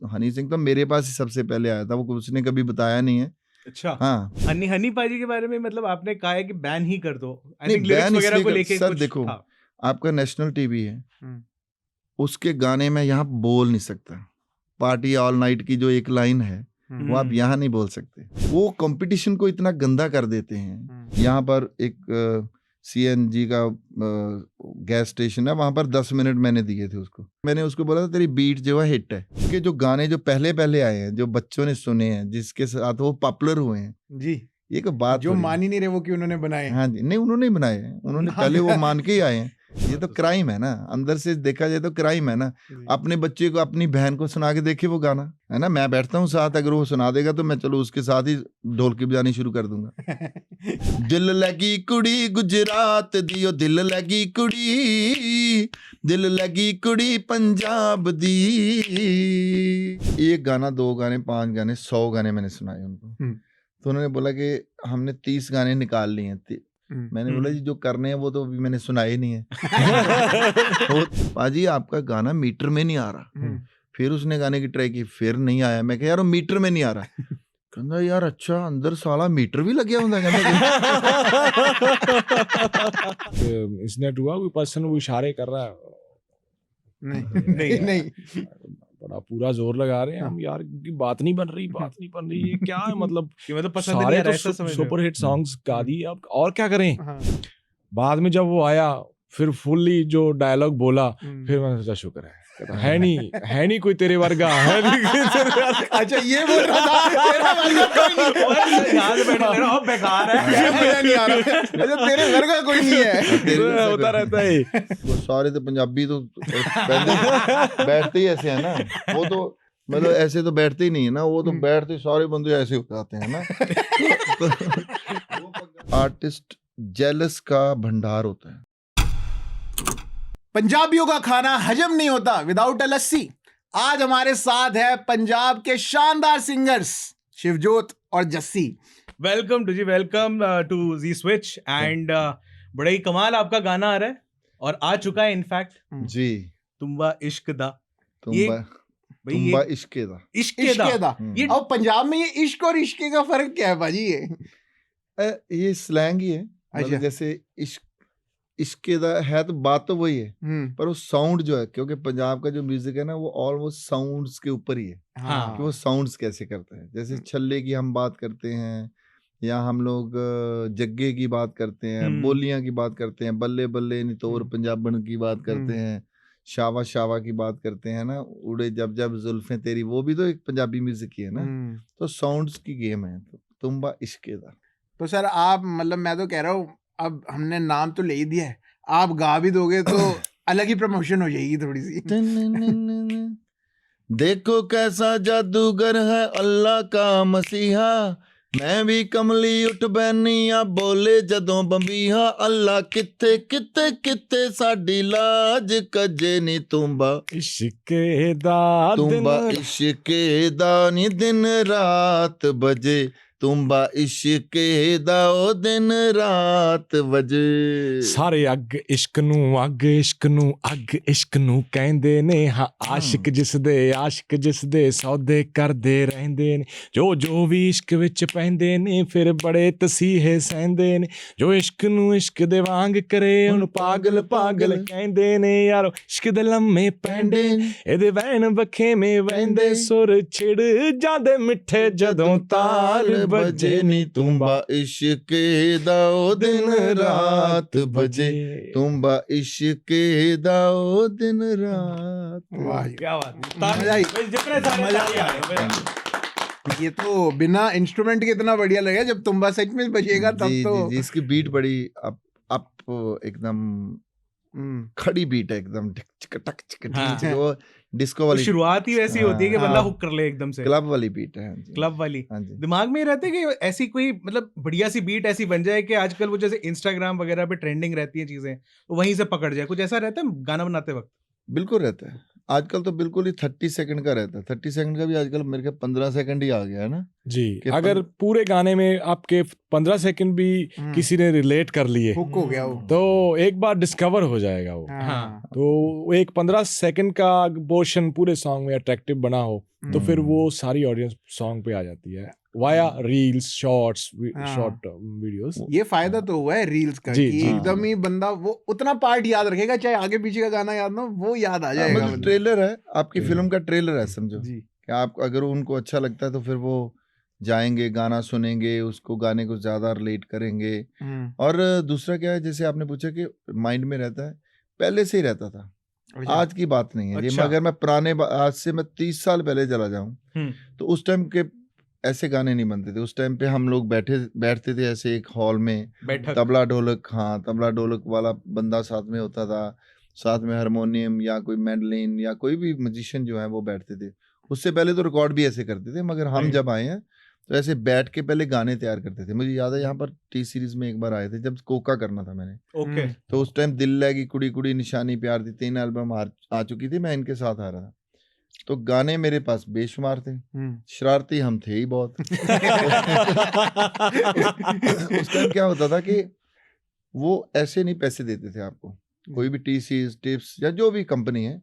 हनी सिंह तो मेरे पास ही सबसे पहले आया था, वो उसने कभी बताया नहीं है। अच्छा हाँ हनी पाजी के बारे में मतलब आपने कहा है कि बैन ही कर दो, आई नहीं थिंक लिरिक्स बैन वगैरह इसलिए को कर, लेके सर कुछ देखो था। आपका नेशनल टीवी है, हम्म, उसके गाने में यहाँ बोल नहीं सकता। पार्टी ऑल नाइट की जो एक लाइन है वो आप यहाँ नहीं बोल सकते। वो कंपटीशन को इतना गंदा कर देते हैं। यहाँ पर एक सीएनजी का गैस स्टेशन है, वहां पर 10 मिनट मैंने दिए थे उसको। मैंने उसको बोला था तेरी बीट जो है हिट है, क्योंकि जो गाने जो पहले पहले आए हैं, जो बच्चों ने सुने हैं, जिसके साथ वो पॉपुलर हुए हैं, जी, ये कोई बात जो थोड़ी है। मान ही नहीं रहे वो कि उन्होंने बनाए। हाँ जी, नहीं उन्होंने ही बनाए हैं, उन्होंने पहले वो मान के ही आए हैं। ये तो क्राइम है ना, अंदर से देखा जाए तो क्राइम है ना। अपने बच्चे को, अपनी बहन को सुना के देखे वो गाना, है ना। मैं बैठता हूँ साथ, अगर वो सुना देगा तो मैं चलो उसके साथ ही ढोलकी बजानी शुरू कर दूंगा। दिल लगी कुड़ी गुजरात दी, ओ दिल लगी कुड़ी, दिल लगी कुड़ी पंजाब दी। एक गाना, 2 गाने, 5 गाने, 100 गाने मैंने सुनाए उनको। तो उन्होंने बोला कि हमने 30 गाने निकाल लिए हैं। मैंने बोला जी जो करने हैं वो तो अभी मैंने सुनाए ही नहीं है। पाजी आपका गाना मीटर में नहीं आ रहा। फिर उसने गाने की ट्राई की, फिर नहीं आया। मैं कहा यार वो मीटर में नहीं आ रहा। कहता यार अच्छा अंदर साला मीटर भी लग गया होता है। इसने हुआ कोई पर्सन वो इशारे कर रहा है, नहीं नहीं बड़ा पूरा जोर लगा रहे हैं हम यार, क्योंकि बात नहीं बन रही, ये क्या है मतलब कि मतलब पसंद नहीं सारे आ रहा, तो ऐसा समझ रहे हो? सुपर हिट सॉन्ग्स गा दिए, अब और क्या करें। हाँ। बाद में जब वो आया फिर फुल्ली जो डायलॉग बोला, फिर मैंने सोचा शुक्र है नहीं कोई तेरे वर्गा है नहीं। अच्छा ये बोल रहा था तेरा वर्गा कोई नहीं, यहाँ से बैठे ले रहा हूँ, बेकार है, ये मजा नहीं आ रहा। अच्छा तेरे वर्गा कोई नहीं है। होता रहता है। वो सारे तो पंजाबी तो बैठते ही ऐसे है ना, वो तो मतलब ऐसे तो बैठते ही नहीं है ना, वो तो बैठते सारे बंदे ऐसे हो जाते हैं ना। आर्टिस्ट जेलस का भंडार होता है। पंजाबियों का खाना हजम नहीं होता विदाउट अ लस्सी। आज हमारे साथ है पंजाब के शानदार सिंगर्स शिवजोत और जस्सी। वेलकम टू जी स्विच एंड बड़ा ही कमाल आपका गाना आ रहा है और आ चुका है इनफैक्ट जी तुम्बा इश्क दा। तुम्बा इश्के दा, इश्के दा। ये और पंजाब में ये इश्क और इश्के का फर्क क्या है भाजी? ये स्लैंग ही है। मतलब जैसे इश्क इश्के दा है तो बात तो वही है, पर वो साउंड जो है, क्योंकि पंजाब का जो म्यूजिक है ना वो ऑलमोस्ट साउंड्स के ऊपर ही है। हाँ। कि वो साउंड्स कैसे करते हैं। जैसे छल्ले की हम बात करते हैं, या हम लोग जग्गे की बात करते हैं, बोलियां की बात करते हैं, बल्ले बल्ले नितोर पंजाबन की बात करते हैं, शावा शावा की बात करते हैं ना, उड़े जब जब जुल्फें तेरी, वो भी तो एक पंजाबी म्यूजिक ही है ना। तो साउंड्स की गेम है। तो तुम्बा इश्के दा। तो सर आप मतलब मैं तो कह रहा हूँ अब हमने नाम तो ले ही दिया है, आप गा भी दोगे तो अलग ही प्रमोशन हो जाएगी थोड़ी सी। देखो कैसा जादूगर है अल्लाह का मसीहा, मैं भी कमली उठ बैनिया बोले जदों बंबीहा, अल्लाह कित्थे कित्थे कित्थे साडी लाज कजे नी तुम्बा इश्के दा तुम्बा इश्के दा नी दिन रात बजे, तुम्बा इश्के दा ओ दिन रात वजे। सारे अग इश्क नू अग इश्क नू कहंदे ने, हाँ आशिक जिस दे सौदे करदे रहंदे ने, जो भी इश्क विच पैंदे ने फिर बड़े तसीहे सहंदे ने, जो इश्क नू इश्क दे वांग करे उन पागल कहंदे ने, यारो इश्क दे लम्मे पैंडे एदे वैन बखे में वैंदे, सुर छिड़ जांदे मिठे जदों ताल बजे नी तुम्बा इश्के दा ओ दिन रात बजे, तुम्बा इश्के दा ओ दिन रात। वाह क्या बात है, मजा आई। जितने सारे ताली आ रहे हैं। ये तो बिना इंस्ट्रूमेंट के इतना बढ़िया लगेगा, जब तुम्बा सच में बजेगा तब जी, तो जी, इसकी बीट बड़ी अप एकदम खड़ी बीट है, एकदम टक हाँ। वो डिस्को वाली शुरुआत ही वैसी होती है कि बंदा हाँ। हुक कर ले एकदम से, क्लब वाली बीट है। क्लब वाली। हाँ जी। दिमाग में ही रहते कि ऐसी कोई मतलब बढ़िया सी बीट ऐसी बन जाए कि आजकल वो जैसे इंस्टाग्राम वगैरह पे ट्रेंडिंग रहती है चीजें, तो वहीं से पकड़ जाए, कुछ ऐसा रहता है गाना बनाते वक्त? बिल्कुल रहता है। आजकल तो बिल्कुल ही 30 सेकंड का रहता है। 30 सेकंड का भी आजकल मेरे ख्याल 15 सेकंड ही आ गया है ना। जी कि अगर पूरे गाने में आपके 15 सेकंड भी किसी ने रिलेट कर लिए हुक हो गया वो। तो एक बार डिस्कवर हो जाएगा वो। हाँ। तो एक 15 सेकंड का पोर्शन पूरे सॉन्ग में अट्रैक्टिव बना हो तो फिर वो सारी ऑडियंस सॉन्ग पे आ जाती है via reels shorts short videos. ये फायदा तो हुआ है रील्स का जी, कि जी। एकदम ही बंदा वो उतना पार्ट याद रखेगा, चाहे आगे पीछे का गाना याद ना हो, वो याद आ जाएगा मतलब बंदे ट्रेलर है, आपकी जी। फिल्म का ट्रेलर है समझो जी। कि आप अगर उनको अच्छा लगता है तो फिर वो जाएंगे, गाना सुनेंगे, उसको गाने को ज्यादा रिलेट करेंगे। और दूसरा क्या है, जैसे आपने पूछा कि माइंड में रहता है, पहले से ही रहता था, अच्छा। आज की बात नहीं है जी। अच्छा। अगर मैं आज से मैं 30 साल पहले चला जाऊं तो उस टाइम के ऐसे गाने नहीं बनते थे। उस टाइम पे हम लोग बैठते थे ऐसे एक हॉल में, बैठक। तबला ढोलक, हाँ तबला ढोलक वाला बंदा साथ में होता था, साथ में हारमोनियम या कोई मैंडलिन या कोई भी म्यूजिशियन जो है वो बैठते थे। उससे पहले तो रिकॉर्ड भी ऐसे करते थे, मगर हम Right. जब आए हैं तो ऐसे बैठ के पहले गाने तैयार करते थे। मुझे याद है यहाँ पर टी सीरीज में एक बार आए थे जब कोका करना था मैंने, ओके। तो उस टाइम दिल लगी, कुड़ी कुड़ी, निशानी प्यार थी, 3 एल्बम आ चुकी थी, मैं इनके साथ आ रहा था। तो गाने मेरे पास बेशुमार थे, शरारती हम थे ही बहुत। उस टाइम क्या होता था कि वो ऐसे नहीं पैसे देते थे आपको, कोई भी टी सीरीज टिप्स या जो भी कंपनी है,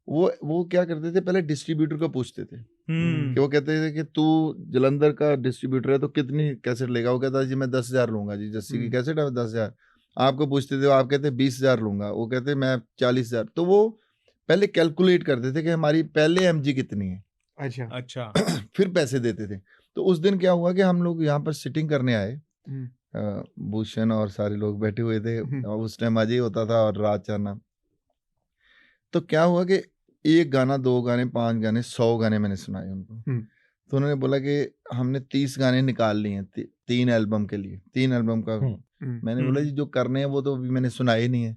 वो क्या करते थे, पहले डिस्ट्रीब्यूटर को पूछते थे कि वो कहते थे कि तू जलंधर का डिस्ट्रीब्यूटर है तो कितनी कैसेट लेगा। वो कहता जी मैं 10,000 लूंगा जी, जस्सी की कैसेट है 10,000। आपको पूछते थे, आप कहते 20,000 लूंगा, वो कहते मैं 40,000। तो वो पहले कैलकुलेट करते थे कि हमारी पहले एमजी कितनी है, अच्छा। अच्छा। फिर पैसे देते थे। तो उस दिन क्या हुआ कि हम लोग यहाँ पर सिटिंग करने आए, भूषण और सारे लोग बैठे हुए थे, और उस टाइम अजय होता था और राज चाना। तो क्या हुआ कि एक गाना, 2 गाने, 5 गाने, 100 गाने मैंने सुनाए उनको। तो उन्होंने बोला कि हमने 30 गाने निकाल लिए हैं 3 एल्बम के लिए, 3 एल्बम का। मैंने बोला जी जो करने हैं वो तो अभी मैंने सुनाए नहीं है।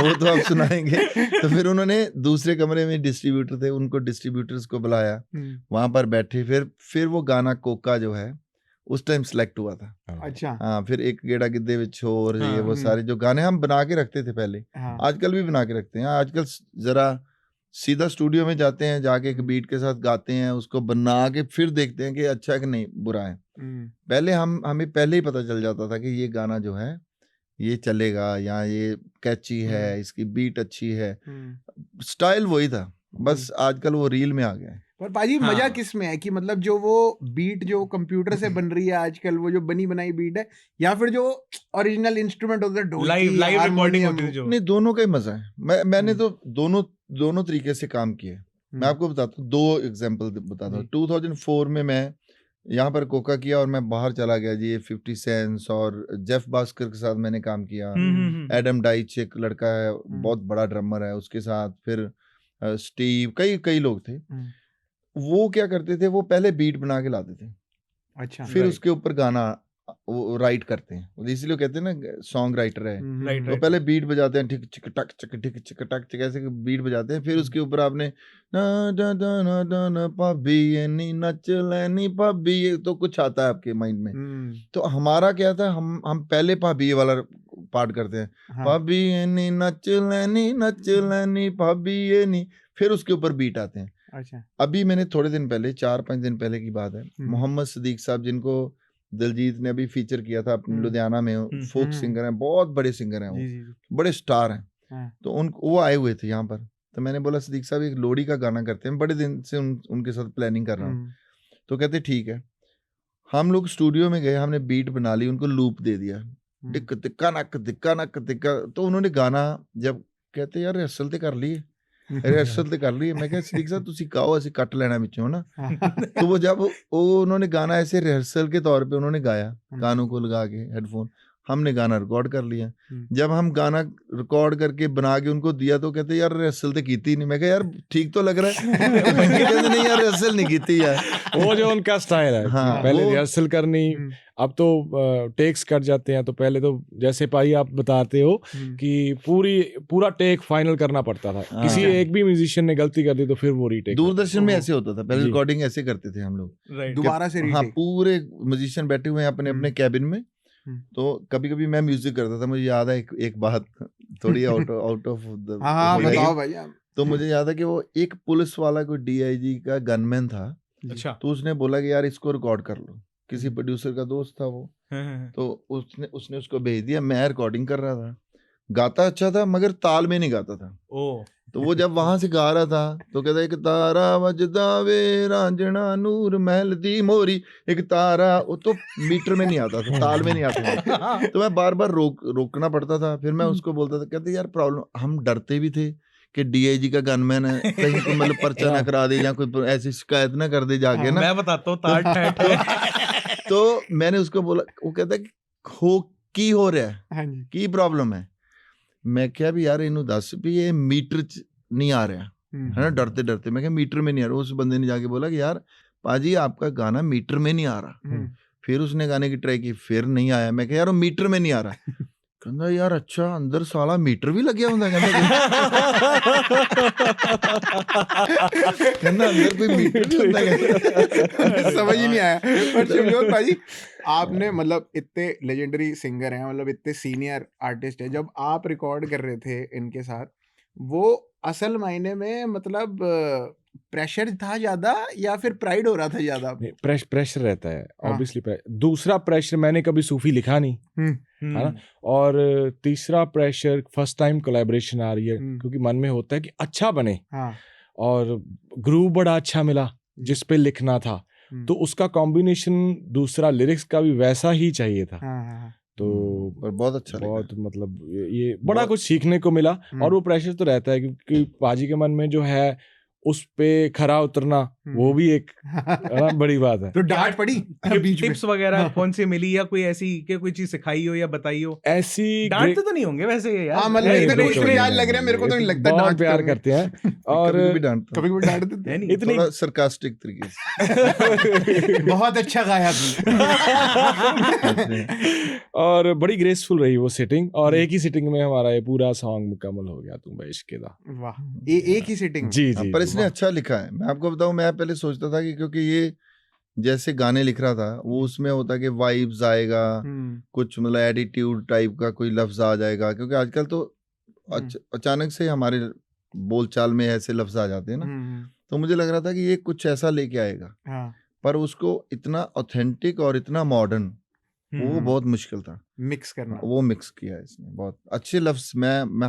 वो तो आप सुनाएंगे। तो फिर उन्होंने दूसरे कमरे में डिस्ट्रीब्यूटर थे, उनको डिस्ट्रीब्यूटर्स को बुलाया, वहां पर बैठे, फिर वो गाना कोका जो है उस टाइम सिलेक्ट हुआ था। अच्छा। हाँ, फिर एक गेड़ा गिद्दे विच और ये हाँ, वो सारे जो गाने हम बना के रखते थे पहले, आजकल भी बना के रखते हैं। आजकल जरा सीधा स्टूडियो में जाते हैं, जाके एक बीट के साथ गाते हैं, उसको बना के फिर देखते हैं कि अच्छा है कि नहीं, बुरा है। पहले हमें पहले ही पता चल जाता था कि ये गाना जो है ये चलेगा, या ये कैची है, इसकी बीट अच्छी है, स्टाइल वही था, बस आजकल वो रील में आ गया है। पर पाजी हाँ। मजा किस में है कि मतलब जो वो बीट जो कंप्यूटर से बन रही है आजकल, वो जो बनी बनाई बीट है, या फिर जो ओरिजिनल इंस्ट्रूमेंट होता है, ढोलकी, लाइव रिकॉर्डिंग हारमोनियम? होती थी जो। नहीं, दोनों का ही मजा है। मैंने तो दोनों तरीके से काम किया है। मैं आपको बताता हूँ, 2 एग्जांपल बताता हूँ। 2004 में मैं यहाँ पर कोका किया और मैं बाहर चला गया जी। 50 सेंस और जेफ बास्कर के साथ मैंने काम किया। एडम डाइच एक लड़का है, बहुत बड़ा ड्रमर है, उसके साथ। फिर स्टीव, कई लोग थे। वो क्या करते थे, वो पहले बीट बना के लाते थे, अच्छा। फिर उसके ऊपर गाना वो राइट करते हैं, इसलिए कहते हैं ना सॉन्ग राइटर है। तो पहले बीट बजाते हैं, ठिक चिक टक चिक ठिक चिक टक चिक, ऐसे बीट बजाते हैं। फिर उसके ऊपर आपने ना डा डा ना डा ना पाबी नी नच लेनी पाबी, तो कुछ आता है आपके माइंड में। तो हमारा क्या था, हम पहले पाबी वाला पार्ट करते हैं, पाबी नी नच लेनी पाबी नी, फिर उसके ऊपर बीट आते हैं। अच्छा। अभी मैंने थोड़े दिन पहले, 4-5 दिन पहले की बात है, मोहम्मद सदीक साहब, जिनको दिलजीत ने अभी फीचर किया था अपने लुधियाना में, फोक सिंगर हैं, बहुत बड़े सिंगर हैं, वो बड़े स्टार हैं। तो वो आए हुए थे यहाँ पर। तो मैंने बोला सदीक साहब एक लोहड़ी का गाना करते हैं, बड़े दिन से उनके साथ प्लानिंग कर रहा हूँ। तो कहते ठीक है। हम लोग स्टूडियो में गए, हमने बीट बना ली, उनको लूप दे दिया, दिक्क दिक्का नक दिक्का नक दिक्का। तो उन्होंने गाना जब कहते यार रिहर्सल तो कर लिए, रिहर्सल तो कर ली। मैं कहा सदीक साहब तुसी गाओ, असी कट लेना विचों ना। तो वो जब उन्होंने गाना ऐसे रिहर्सल के तौर पे उन्होंने गाया, कानों को लगा के हेडफोन, हमने गाना रिकॉर्ड कर लिया। जब हम गाना रिकॉर्ड करके बना के उनको दिया तो कहते यार रिहर्सल तो की नहीं। मैं कहा यार ठीक तो लग रहा है। कहते नहीं यार रिहर्सल नहीं की यार। वो जो उनका स्टाइल है, हाँ, पहले रिहर्सल करनी। अब तो टेक्स कट जाते हैं, तो पहले तो जैसे भाई आप बताते हो कि पूरा टेक फाइनल करना पड़ता था। किसी एक भी म्यूजिशियन ने गलती कर दी तो फिर वो रीटेक। दूरदर्शन में ऐसे होता था पहले, रिकॉर्डिंग ऐसे करते थे हम लोग, दोबारा से हाँ, पूरे म्यूजिशियन बैठे हुए हैं अपने अपने कैबिन में। तो कभी कभी मैं म्यूजिक करता था। मुझे याद है एक बात थोड़ी आउट ऑफ द, हाँ बताओ भाई। तो मुझे याद है कि वो एक पुलिस वाला कोई डीआईजी का गनमैन था, अच्छा। तो उसने बोला कि यार इसको रिकॉर्ड कर लो, किसी प्रोड्यूसर का दोस्त था वो, हाँ। तो उसने उसको भेज दिया। मैं रिकॉर्डिंग कर रहा था, गाता अच्छा था मगर ताल में नहीं गाता था। ओ तो वो जब वहां से गा रहा था तो कहता एक तारा वजदा वे रांझना नूर महल दी मोरी, एक तारा, वो तो मीटर में नहीं आता था, ताल में नहीं आता था। तो मैं बार बार रोकना पड़ता था। फिर मैं उसको बोलता था, कहते यार प्रॉब्लम, हम डरते भी थे कि डीआईजी का गनमैन है, कहीं को मतलब पर्चा ना करा दे या कोई ऐसी शिकायत ना कर दे जाके ना। मैं बताता हूँ तार ठैठ है। तो मैंने उसको बोला, वो कहता है हो की हो रहा है, हाँ जी। की प्रॉब्लम है। मैं क्या भी यार इनू दस भी ये मीटर च नहीं आ रहा है ना, डरते डरते मैं क्या मीटर में नहीं आ रहा। उस बंदे ने जाके बोला कि यार पाजी आपका गाना मीटर में नहीं आ रहा। फिर उसने गाने की ट्राई की, फिर नहीं आया। मैं क्या यार वो मीटर में नहीं आ रहा। कहना यार अच्छा अंदर साला मीटर भी लग गया होता, कहना अंदर कोई मीटर भी होता है। समझ ही नहीं आया। पर शिवजोत भाजी, आपने मतलब इतने लेजेंडरी सिंगर हैं, मतलब इतने सीनियर आर्टिस्ट हैं, जब आप रिकॉर्ड कर रहे थे इनके साथ, वो असल मायने में मतलब प्रेशर था ज्यादा या फिर प्राइड हो रहा था ज्यादा? प्रेशर रहता है हाँ। ऑब्वियसली। दूसरा प्रेशर, मैंने कभी सूफी लिखा नहीं, है ना। और तीसरा प्रेशर, फर्स्ट टाइम कोलैबोरेशन आ रही है, क्योंकि मन में होता है कि अच्छा बने। हाँ। और ग्रूव बड़ा अच्छा मिला जिस पे लिखना था, तो उसका कॉम्बिनेशन दूसरा लिरिक्स का भी वैसा ही चाहिए था। हाँ। तो पर बहुत अच्छा लगा। बहुत मतलब ये बड़ा कुछ सीखने को मिला। और वो प्रेशर तो रहता है क्योंकि पाजी के मन में जो है उस पे खरा उतरना, वो भी एक बड़ी बात है। तो डांट पड़ी बीच में? टिप्स वगैरह कौन सी मिली, या कोई ऐसी कि कोई चीज सिखाई हो या बताई हो? ऐसी डांटते तो नहीं होंगे वैसे ये यार? हाँ, मतलब नहीं, इतने नहीं, खुश मिजाज लग रहे हैं, मेरे को तो नहीं लगता बहुत डांटते प्यार होंगे। करते हैं। और कभी डांटता कभी हूँ, कभी डांट देते हैं। इतनी थोड़ा सरकास्टिक तरीके से। बहुत अच्छा गाया तुमने। और बड़ी ग्रेसफुल रही वो सिटिंग, और एक ही सिटिंग में हमारा ये पूरा सॉन्ग मुकम्मल हो गया, तुम इश्क दा। वाह, एक ही सिटिंग? जी हाँ, जी पर जी। इसने अच्छा लिखा है। मैं आपको बताऊं, मैं पहले सोचता था कि क्योंकि ये जैसे गाने लिख रहा था, वो उसमें होता कि वाइब्स आएगा, कुछ मतलब एटीट्यूड टाइप का कोई लफ्ज आ जाएगा, क्योंकि आजकल तो अचानक से हमारे बोलचाल में ऐसे लफ्ज आ जाते हैं ना। तो मुझे लग रहा था कि ये कुछ ऐसा लेके आएगा, पर उसको इतना ऑथेंटिक और इतना मॉडर्न, वो बहुत मुश्किल था मिक्स करना। वो मिक्स किया है इसने, बहुत अच्छे लफ्ज। मैं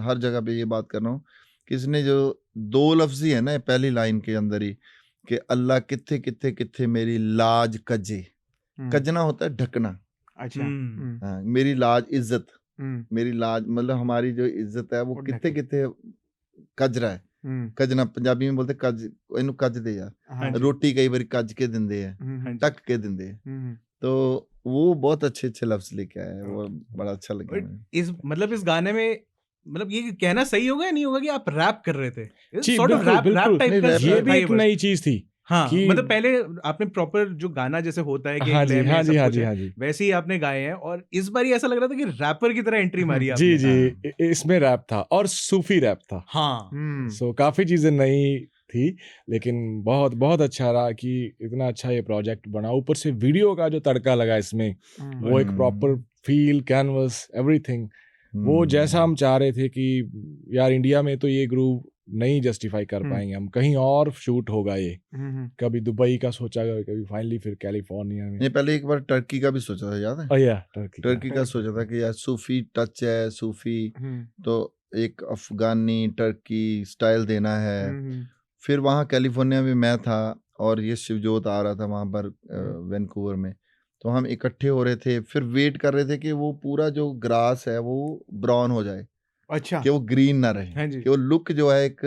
हर जगह पे ये बात कर रहा हूँ कि इसने जो 2 लफ्ज ही है ना पहली लाइन के अंदर ही, कि अल्लाह कित्थे कित्थे कित्थे मेरी लाज कजे। कजना होता है ढकना। अच्छा। हाँ, मेरी लाज इज्जत, मेरी लाज मतलब हमारी जो इज्जत है वो वो कित्थे ढके। कित्थे कज रहा है। कजना पंजाबी में बोलते कज, इनू कज दे यार। हाँ जी। रोटी कई बार कज के दिंदे है, हाँ जी। टक के दिंदे है। तो वो बहुत अच्छे अच्छे लफ्ज लेके आया है, वो बड़ा अच्छा लगा But मुझे। इस गाने में मतलब ये कहना सही होगा या नहीं होगा कि आप रैप कर रहे थे? जी, Sort of बिल्कुल, rap बिल्कुल। type का नहीं, ये भी था एक बस। नई चीज थी। हाँ, कि- मतलब पहले आपने प्रॉपर जो गाना जैसे होता है कि हाँ एक जी, लय में हाँ जी, सब हाँ कुछ जी, है, हाँ जी। वैसे ही आपने गाए हैं, और इस बार ऐसा लग रहा था कि रैपर की तरह एंट्री मारी आपने। जी जी, इसमें रैप था और सूफी रैप था। हाँ। सो काफी चीजें नई थी, लेकिन बहुत बहुत अच्छा रहा कि इतना अच्छा ये प्रोजेक्ट बना। ऊपर से वीडियो का जो तड़का लगा इसमें, वो एक प्रॉपर फील, कैनवस, एवरीथिंग वो जैसा हम चाह रहे थे कि यार इंडिया में तो ये ग्रूव नहीं जस्टिफाई कर पाएंगे हम, कहीं और शूट होगा ये। कभी दुबई का सोचा, कभी फाइनली फिर कैलिफोर्निया में। ये पहले एक बार टर्की का भी सोचा था, याद है? Oh yeah, टर्की का सोचा था कि यार सूफी टच है, सूफी तो एक अफगानी टर्की स्टाइल देना है। फिर वहाँ कैलिफोर्निया में मैं था और ये शिवजोत आ रहा था वहाँ पर वैंकूवर में, तो हम इकट्ठे हो रहे थे। फिर वेट कर रहे थे कि वो पूरा जो ग्रास है वो ब्राउन हो जाए, अच्छा। कि वो ग्रीन ना हाँ रहे, जी। कि वो लुक जो है एक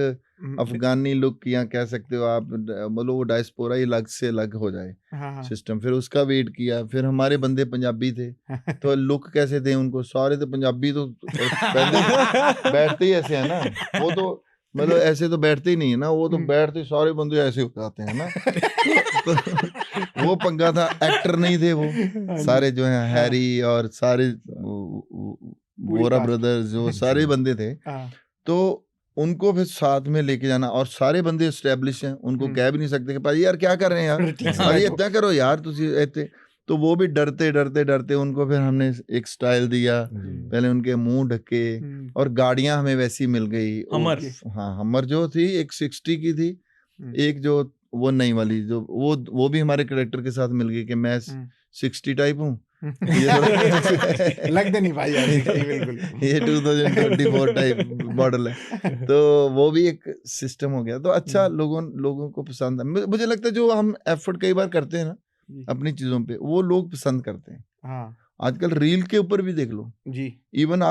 अफगानी लुक या कह सकते हो आप, मतलब वो डायस्पोरा ही अलग से अलग हो जाए सिस्टम। फिर उसका वेट किया। फिर हमारे बंदे पंजाबी थे, तो लुक कैसे थे उनको, सारे तो पंजाबी तो पहले बैठते ही ऐसे है ना, वो तो मतलब ऐसे तो बैठते ही नहीं है ना, वो तो बैठते सारे बंदे ऐसे हो जाते हैं ना। तो वो पंगा था, एक्टर नहीं थे वो सारे जो है, हैरी और सारे वोरा ब्रदर्स, जो सारे बंदे थे। तो उनको फिर साथ में लेके जाना, और सारे बंदे एस्टेब्लिश हैं, उनको कह भी नहीं सकते कि भाई यार क्या कर रहे हैं यार, अरे इतना करो यार तुझे ऐसे। तो वो भी डरते डरते डरते, उनको फिर हमने एक स्टाइल दिया, पहले उनके मुंह ढके, और गाड़ियां हमें वैसी मिल गई। हमर। हाँ, हमर जो थी एक 60 की थी, एक जो वो नई वाली जो वो भी हमारे करेक्टर के साथ मिल गई कि मैं 60 टाइप हूँ, ये थोड़ा लगते नहीं भाई यार बिल्कुल ये 2024 टाइप मॉडल है, तो वो भी एक सिस्टम हो गया। तो अच्छा लोगों को पसंद है। मुझे लगता है जो हम एफर्ट कई बार करते हैं ना अपनी चीजों पे, वो लोग पसंद करते हैं। हाँ आजकल रील के ऊपर भी देख लो, जी इवन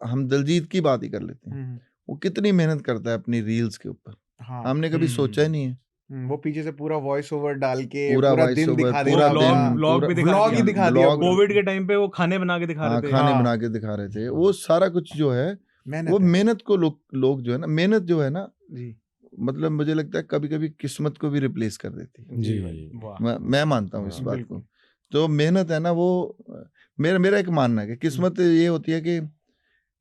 हम दिलजीत की बात ही कर लेते हैं, वो कितनी मेहनत करता है अपनी रील्स के ऊपर, हाँ हमने कभी सोचा ही नहीं है। वो पीछे से पूरा वॉइस ओवर डाल के पूरा पूरा voice दिन over, दिखा पूरा देना, दिन, व्लॉग भी दिखा व्लॉग ही दिया। दिखा दिया व्लॉग, पूरा। कोविड के टाइम पे वो खाने बना के दिखा हाँ रहे थे। खाने हाँ। बना के दिखा रहे थे। वो सारा कुछ जो है मेहनत वो है। मेहनत को लोग जो है ना, मेहनत जो है ना, जी मतलब मुझे लगता है कभी कभी किस्मत को भी रिप्लेस कर देती है। जी वाह। मैं मानता हूँ इस हाँ, बात बिल्कुल। को। तो मेहनत है ना, वो मेरा एक मानना है कि किस्मत ये होती है कि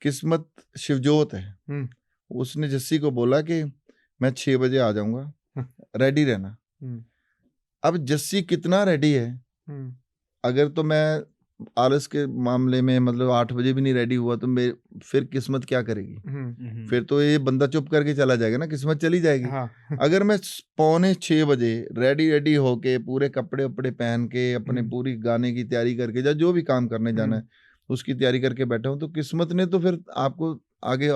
किस्मत शिवजोत है। हम्म। उसने जस्सी को बोला कि मैं 6 बजे आ जाऊंगा, रेडी रहना। अब जस्सी कितना रेडी है, अगर तो मैं आलस के मामले में मतलब 8 बजे भी नहीं रेडी हुआ तो फिर किस्मत क्या करेगी? फिर तो ये बंदा चुप करके चला जाएगा ना, किस्मत चली जाएगी। हाँ अगर मैं 5:45 बजे रेडी होके पूरे कपड़े उपड़े पहन के अपने पूरी गाने की तैयारी करके या जो भी काम करने जाना है उसकी तैयारी करके बैठा हूँ, तो किस्मत ने तो फिर आपको आगे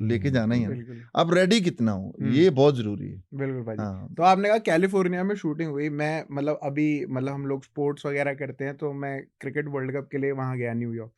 लेके जाना ही है। बिल्कुल आप रेडी कितना हो, ये बहुत जरूरी है। बिल्कुल भाई। हाँ तो आपने कहा कैलिफोर्निया में शूटिंग हुई। मैं मतलब अभी मतलब हम लोग स्पोर्ट्स वगैरह करते हैं, तो मैं क्रिकेट वर्ल्ड कप के लिए वहां गया न्यूयॉर्क।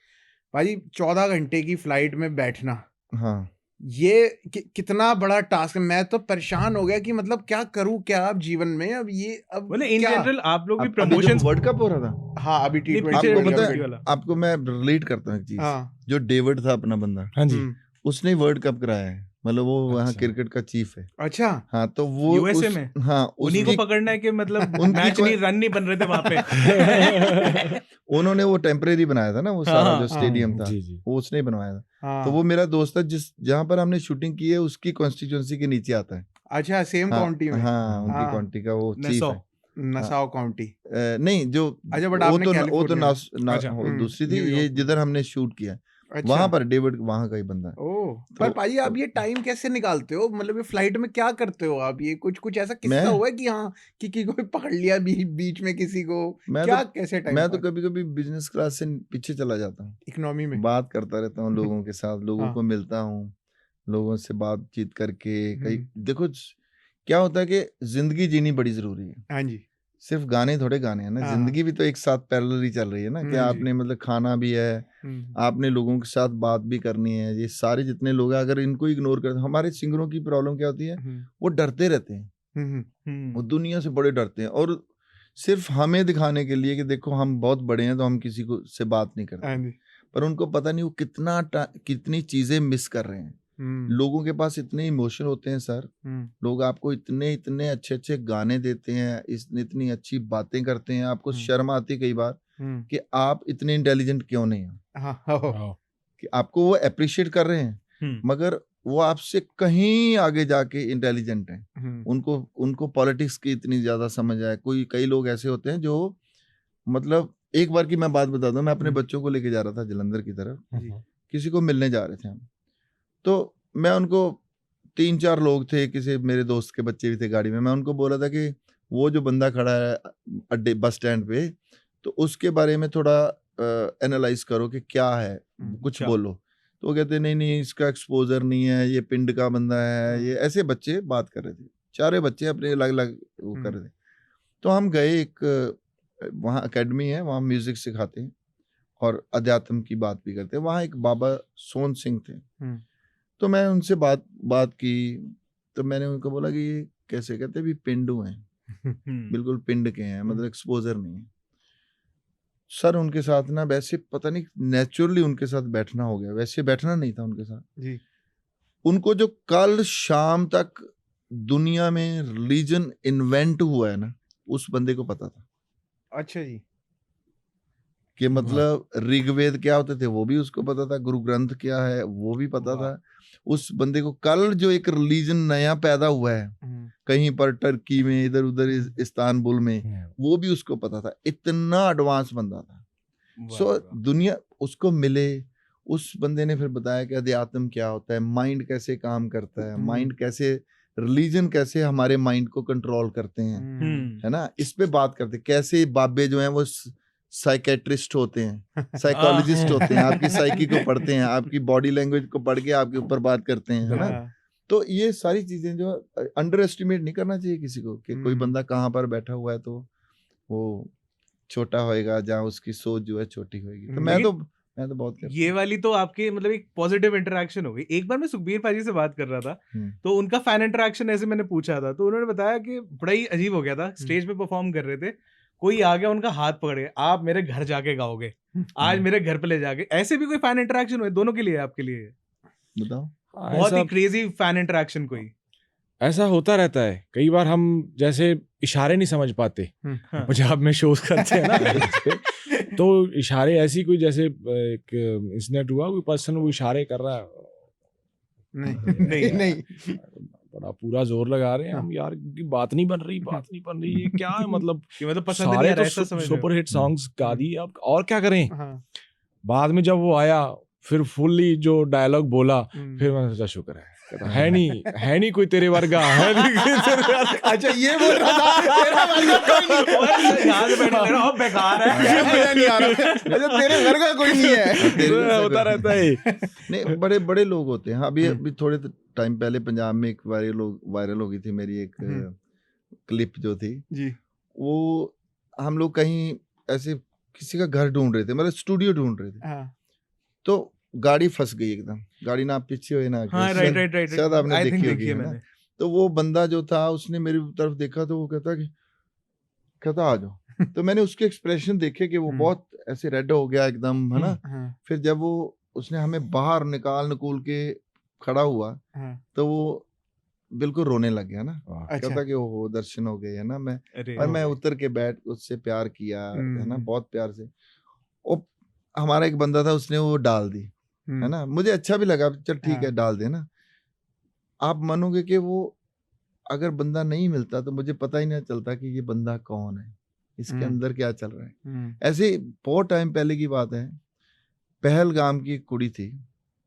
भाई 14 घंटे की फ्लाइट में बैठना, हाँ ये कितना बड़ा टास्क है। मैं तो परेशान हो गया कि मतलब क्या करूं क्या अब जीवन में, अब ये अब मतलब इन क्या? जनरल आप लोग भी अभी प्रमोशंस जब वर्ल्ड कप हो रहा था, हाँ अभी नहीं, T20 पीछे आपको वर्ल्ड पता कप T20 है, वाला। आपको मैं रिलेट करता हूँ एक चीज। हाँ जो डेविड था अपना बंदा, हाँ जी उसने वर्ल्ड कप कराया है, मतलब वो वहाँ अच्छा। क्रिकेट का चीफ है। अच्छा हाँ तो वो यूएसए में हाँ उन्हीं को उसकी पकड़ना है कि मतलब उनकी मैच कोई- नहीं, रन नहीं बन रहे थे वहां पे। उन्होंने वो टेम्परेरी बनाया था ना, वो सारा हाँ, जो स्टेडियम था जी जी वो उसने ही बनवाया था। हाँ तो वो मेरा दोस्त है जहाँ पर हमने शूटिंग की है उसकी कॉन्स्टिट्यूंसी के नीचे आता है। अच्छा सेम हाँ काउंटी में। हाँ उनकी हाँ। काउंटी का वो चीफ नसौ। है। नसाओ काउंटी। नहीं जो अच्छा बट वो आपने तो कैलिफोर्निया में। अच्छा, वो दूसरी थी, ये न्यूयॉर्क में। जिधर हमने शूट किया अच्छा वहां पर डेविड वहां का ही बंदा है। ओह तो पर भाई आप ये टाइम कैसे निकालते हो? मतलब ये फ्लाइट में क्या करते हो आप? ये कुछ ऐसा किस्सा मैं हुआ है कि हाँ कि कोई पकड़ लिया बीच में किसी को? मैं क्या तो कैसे टाइम मैं तो कभी कभी बिजनेस क्लास से पीछे चला जाता हूँ, इकोनॉमी में? बात करता रहता हूँ लोगों के साथ, लोगों हाँ। को मिलता हूँ, लोगों से बातचीत करके कई हम्म। देखो क्या होता है कि जिंदगी जीनी बड़ी जरूरी है। हाँ जी सिर्फ गाने थोड़े गाने हैं ना, हाँ, जिंदगी भी तो एक साथ पैरेलल ही चल रही है ना, कि हाँ जी। आपने मतलब खाना भी है, आपने लोगों के साथ बात भी करनी है। ये सारे जितने लोग हैं अगर इनको इग्नोर कर, हमारे सिंगरों की प्रॉब्लम क्या होती है, वो डरते रहते हैं, वो दुनिया से बड़े डरते हैं, और सिर्फ हमें दिखाने के लिए कि देखो हम बहुत बड़े हैं तो हम किसी को से बात नहीं हाँ करते, जी पर उनको पता नहीं वो कितनी चीजें मिस कर रहे हैं। लोगों के पास इतने इमोशन होते हैं सर, लोग आपको इतने इतने अच्छे अच्छे गाने देते हैं, इतनी अच्छी बातें करते हैं, आपको शर्म आती है कई बार कि आप इतने इंटेलिजेंट क्यों नहीं हैं, हाँ हाँ वाह। कि आपको वो अप्रिशिएट कर रहे हैं मगर वो आपसे कहीं आगे जाके इंटेलिजेंट हैं। उनको पॉलिटिक्स की इतनी ज्यादा समझ है। कई लोग ऐसे होते हैं जो मतलब, एक बार की मैं बात बता दूं, मैं अपने बच्चों को लेके जा रहा था जलंधर की तरफ, किसी को मिलने जा रहे थे हम, तो मैं उनको 3-4 लोग थे, किसी मेरे दोस्त के बच्चे भी थे गाड़ी में, मैं उनको बोल रहा था कि वो जो बंदा खड़ा है अड्डे बस स्टैंड पे, तो उसके बारे में थोड़ा एनालाइज करो कि क्या है, कुछ अच्छा। बोलो। तो वो कहते नहीं इसका एक्सपोजर नहीं है, ये पिंड का बंदा है, ये ऐसे बच्चे बात कर रहे थे, चारे बच्चे अपने अलग अलग वो कर रहे थे। तो हम गए, एक वहाँ एकेडमी है, वहाँ म्यूजिक सिखाते हैं और अध्यात्म की बात भी करते हैं। वहाँ एक बाबा सोन सिंह थे, तो मैं उनसे बात की, तो मैंने उनको बोला कि ये कैसे, कहते भी पिंडू हैं, बिल्कुल पिंड के हैं, मतलब एक्सपोजर नहीं है। सर उनके साथ ना वैसे पता नहीं नेचुरली उनके साथ बैठना हो गया, वैसे बैठना नहीं था उनके साथ जी। उनको जो कल शाम तक दुनिया में रिलीजन इन्वेंट हुआ है ना, उस बंदे को पता था अच्छा जी कि मतलब ऋग्वेद क्या होते थे वो भी उसको पता था, गुरु ग्रंथ क्या है वो भी पता था। उस बंदे को कल जो एक रिलीजन नया पैदा हुआ है कहीं पर टर्की में, इधर उधर इस्तांबुल में, वो भी उसको पता था। इतना एडवांस बंदा था। सो दुनिया उसको मिले, उस बंदे ने फिर बताया कि अध्यात्म क्या होता है, माइंड कैसे काम करता है, माइंड कैसे रिलीजन कैसे हमारे माइंड को कंट्रोल करते हैं, है ना, इस पे बात करते हैं। कैसे बाबे जो हैं वो साइकेट्रिस्ट होते हैं, साइकोलॉजिस्ट होते हैं, आपकी साइकी को पढ़ते हैं, आपकी बॉडी लैंग्वेज को पढ़ के आपके ऊपर बात करते हैं, है ना। तो ये सारी चीजें जो अंडर एस्टिमेट नहीं करना चाहिए किसी को, कि कोई बंदा कहाँ पर बैठा हुआ है तो वो छोटा होएगा, जहाँ उसकी सोच जो है छोटी होएगी। तो मैं तो बहुत करता ये वाली तो आपके मतलब एक पॉजिटिव इंटरेक्शन हो गई। एक बार मैं सुखबीर पाजी से बात कर रहा था, तो उनका फैन इंटरेक्शन ऐसे मैंने पूछा था, तो उन्होंने बताया कि बड़ा ही अजीब हो गया था। स्टेज पे परफॉर्म कर रहे थे, कोई आ गया, उनका हाथ पकड़ गया, आप मेरे घर जाके गाओगे, आज मेरे घर पे ले जाके। ऐसे भी कोई फैन इंटरेक्शन हुए दोनों के लिए, आपके लिए? बताओ। बहुत ही क्रेजी फैन इंटरेक्शन कोई? ऐसा होता रहता है कई बार। हम जैसे इशारे नहीं समझ पाते, पंजाब में शोज करते हैं ना तो इशारे ऐसी कोई, जैसे एक इंसिडेंट हुआ, कोई पर्सन वो इशारे कर रहा है, नहीं बड़ा पूरा जोर लगा रहे हैं हम, यार की बात नहीं बन रही, ये क्या है, मतलब पसंद नहीं सारे आ रहा, तो ऐसा समझ रहे हो? सुपर हिट सॉन्ग्स गा दिए, अब और क्या करें। बाद में जब वो आया, फिर फुल्ली जो डायलॉग बोला, फिर मैंने सोचा शुक्र है नहीं कोई तेरे वर्गा, है नहीं तेरे वर्गा। अच्छा, ये बोल रहा था तेरा वर्गा कोई नहीं, यहाँ से बैठे रहो, बेकार है, मजा नहीं आ रहा। अच्छा, तेरे वर्गा कोई नहीं है, होता रहता है। नहीं, बड़े बड़े लोग होते हैं। अभी थोड़े टाइम पहले पंजाब में एक वायरल हो गई थी मेरी एक क्लिप जो थी जी। वो हम लोग कहीं ऐसे किसी का घर ढूंढ रहे थे, मतलब स्टूडियो ढूंढ रहे थे, तो गाड़ी फंस गई एकदम। गाड़ी ना पीछे हुए ना आगे। हाँ, राइट शायद आपने देखी होगी, है ना। मैंने। तो वो बंदा जो था उसने मेरी तरफ देखा, तो वो कहता आ जाओ। तो मैंने उसके एक्सप्रेशन देखे कि वो बहुत ऐसे रेड हो गया एकदम, है ना। फिर जब वो उसने हमें बाहर निकाल के खड़ा हुआ, तो वो बिल्कुल रोने लग गया ना। कहता कि वो दर्शन हो गए, है ना। मैं उतर के बैठ उससे प्यार किया, है ना, बहुत प्यार से। और हमारा एक बंदा था, उसने वो डाल दी, है ना। मुझे अच्छा भी लगा, चल ठीक है डाल देना। आप मानोगे कि वो अगर बंदा नहीं मिलता तो मुझे पता ही नहीं चलता कि ये बंदा कौन है, इसके अंदर क्या चल रहा है। ऐसे बहुत टाइम पहले की बात है, पहलगाम की एक कुड़ी थी,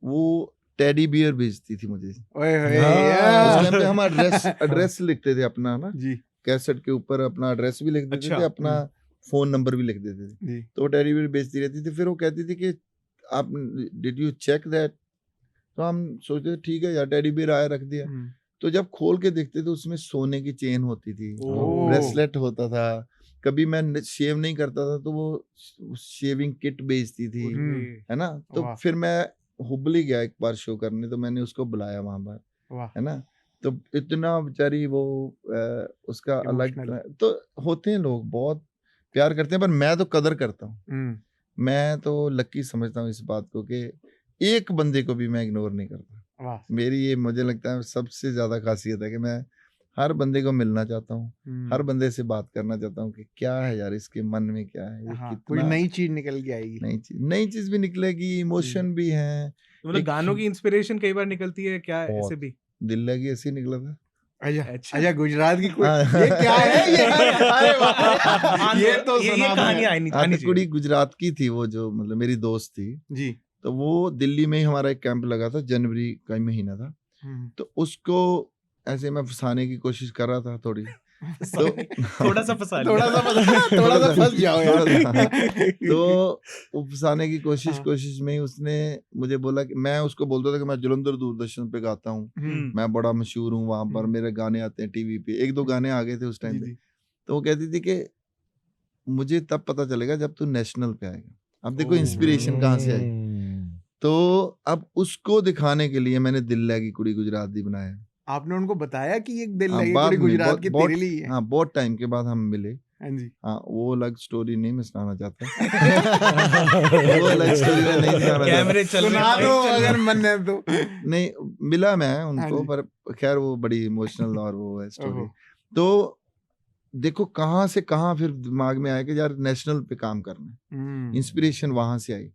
वो टेडी बियर भेजती थी मुझे। उस टाइम पे हम एड्रेस लिखते थे अपना ना जी, कैसेट के ऊपर अपना एड्रेस भी लिख देते थे, अपना फोन नंबर भी लिख देते थे। तो वो टेडी बियर बेचती रहती थी। फिर वो कहती थी कि आप डिड यू चेक दैट। तो हम सोचते थे ठीक है यार, टेडी बियर आया, रख दिया। तो जब खोल के देखते थे उसमें सोने की चेन होती थी, ब्रेसलेट होता था। कभी मैं शेव नहीं करता था तो वो शेविंग किट बेचती थी, है ना। तो फिर मैं हुबली गया एक बार शो करने, तो मैंने उसको बुलाया वहां पर, है ना। तो इतना बेचारी वो उसका अलग, तो होते हैं लोग बहुत प्यार करते हैं, पर मैं तो कदर करता हूँ। मैं तो लकी समझता हूँ इस बात को कि एक बंदे को भी मैं इग्नोर नहीं करता। मेरी ये मुझे लगता है सबसे ज्यादा खासियत है कि मैं हर बंदे को मिलना चाहता हूँ, हर बंदे से बात करना चाहता हूँ कि क्या है यार इसके मन में, क्या है, कितना कोई नई चीज निकल के आएगी, नई चीज भी निकलेगी, इमोशन भी है। मतलब गानों की इंस्पिरेशन कई बार निकलती है क्या? ऐसे भी दिल लगी ऐसे निकला था। अच्छा, गुजरात की कोई ये क्या है ये? अरे वाह, ये तो सुना कहानी आनी चाहिए। कुड़ी गुजरात की थी वो, जो मतलब मेरी दोस्त थी जी। तो वो दिल्ली में ही हमारा एक कैंप लगा था, जनवरी का महीना था। तो उसको ऐसे मैं फंसाने की कोशिश कर रहा था थोड़ी, तो थोड़ा सा फंस जाओ यार। तो फंसाने की कोशिश में ही उसने मुझे बोला कि मैं उसको बोलता था कि मैं जलंधर दूरदर्शन पे गाता हूँ, मैं बड़ा मशहूर हूँ वहां पर, मेरे गाने आते हैं टीवी पे। 1-2 गाने आ गए थे उस टाइम पे। तो वो कहती थी कि मुझे तब पता चलेगा जब तू नेशनल पे आएगा। अब देखो इंस्पिरेशन कहाँ से आई। तो अब उसको दिखाने के लिए मैंने दिल लगी कुड़ी गुजरात दी बनाया। आपने उनको बताया कि ये दिल लगी कुड़ी गुजरात की तेरे लिए है? हाँ, बहुत टाइम के बाद हम मिले। हाँ जी। हाँ, वो अलग स्टोरी नहीं मैं सुनाना चाहता। वो अलग स्टोरी में नहीं सुनाना कैमरे चल रहे सुना दो अगर मन है तो। नहीं, मिला मैं उनको, पर खैर वो बड़ी इमोशनल और वो है स्टोरी। तो देखो कहाँ से कहाँ फिर दिमाग में आया कि यार नेशनल पे काम करना, इंस्पिरेशन वहां से आई।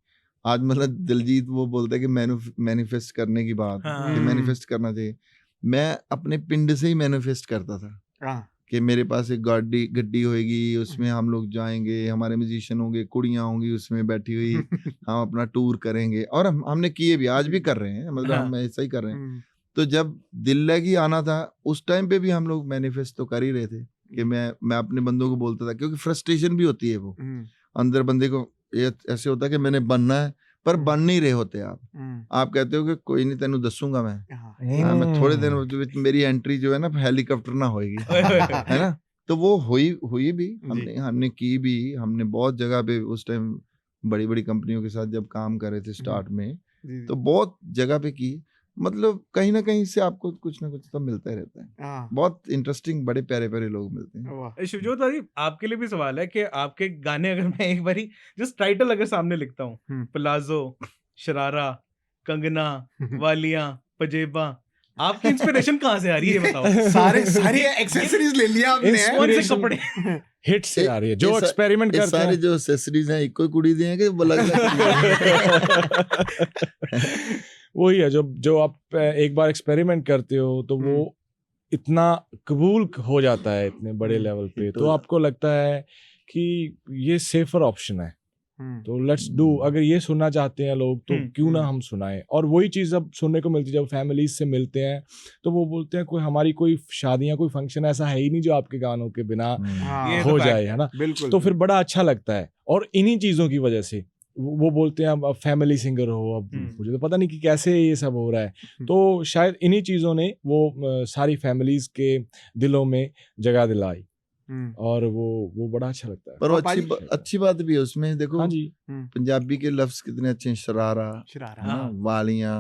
आज मतलब दिलजीत वो बोलता है कि मैनिफेस्ट करने की बात, कि मैनिफेस्ट करना चाहिए। मैं अपने पिंड से ही मैनिफेस्ट करता था कि मेरे पास एक गड्डी होगी, उसमें हम लोग जाएंगे, हमारे म्यूजिशियन होंगे, कुड़ियाँ होंगी उसमें बैठी हुई, हम अपना टूर करेंगे। और हमने किए भी, आज भी कर रहे हैं, मतलब हम ऐसा ही कर रहे हैं। तो जब दिल लगी आना था उस टाइम पे भी हम लोग मैनिफेस्ट तो कर ही रहे थे कि मैं अपने बंदों को बोलता था, क्योंकि फ्रस्ट्रेशन भी होती है वो अंदर बंदे को। ये ऐसे होता है कि मैंने बनना है पर बन नहीं रहे होते आप कहते हो कि कोई नहीं तेनू दसूंगा मैं, मैं थोड़े दिन मेरी एंट्री जो है ना हेलीकॉप्टर ना होएगी है ना। तो वो हुई भी, हमने की भी, हमने बहुत जगह पे उस टाइम बड़ी बड़ी कंपनियों के साथ जब काम कर रहे थे स्टार्ट में, तो बहुत जगह पे की। मतलब कहीं ना कहीं से आपको कुछ ना कुछ तो मिलता ही रहता है। बहुत इंटरेस्टिंग बड़े प्यारे प्यारे लोग मिलते हैं। शिवजोत भाई आपके लिए भी सवाल है कि आपके गाने अगर मैं एक बारी जस्ट टाइटल अगर सामने लिखता हूँ, प्लाजो, शरारा, कंगना, वालियां, पजेबा, आपकी इंस्पिरेशन कहाँ से आ रही है ये बताओ। सारे एक्सेसरीज ले लिया आपने, कौन से कपड़े हिट से आ रही है जो एक्सपेरिमेंट करते हैं। सारे जो एक्सेसरीज हैं इको कुड़ी दिए हैं कि अलग वही है जो आप एक बार एक्सपेरिमेंट करते हो तो वो इतना कबूल हो जाता है इतने बड़े लेवल पे, तो आपको लगता है कि ये सेफर ऑप्शन है, तो लेट्स डू। अगर ये सुनना चाहते हैं लोग तो क्यों ना हम सुनाएं। और वही चीज़ अब सुनने को मिलती है जब फैमिलीज से मिलते हैं, तो वो बोलते हैं हमारी कोई शादियां कोई फंक्शन ऐसा है ही नहीं जो आपके गानों के बिना हो जाए, है ना। तो फिर बड़ा अच्छा लगता है। और इन्हीं चीज़ों की वजह से वो बोलते हैं अब फैमिली सिंगर हो। अब मुझे तो पता नहीं कि कैसे ये सब हो रहा है, तो शायद इन्हीं चीज़ों ने वो सारी फैमिलीज के दिलों में जगह दिलाई और वो बड़ा अच्छा लगता है। पर वो अच्छी बात भी है उसमें। देखो हाँ जी, पंजाबी के लफ्ज कितने अच्छे हैं, शरारा, वालियां,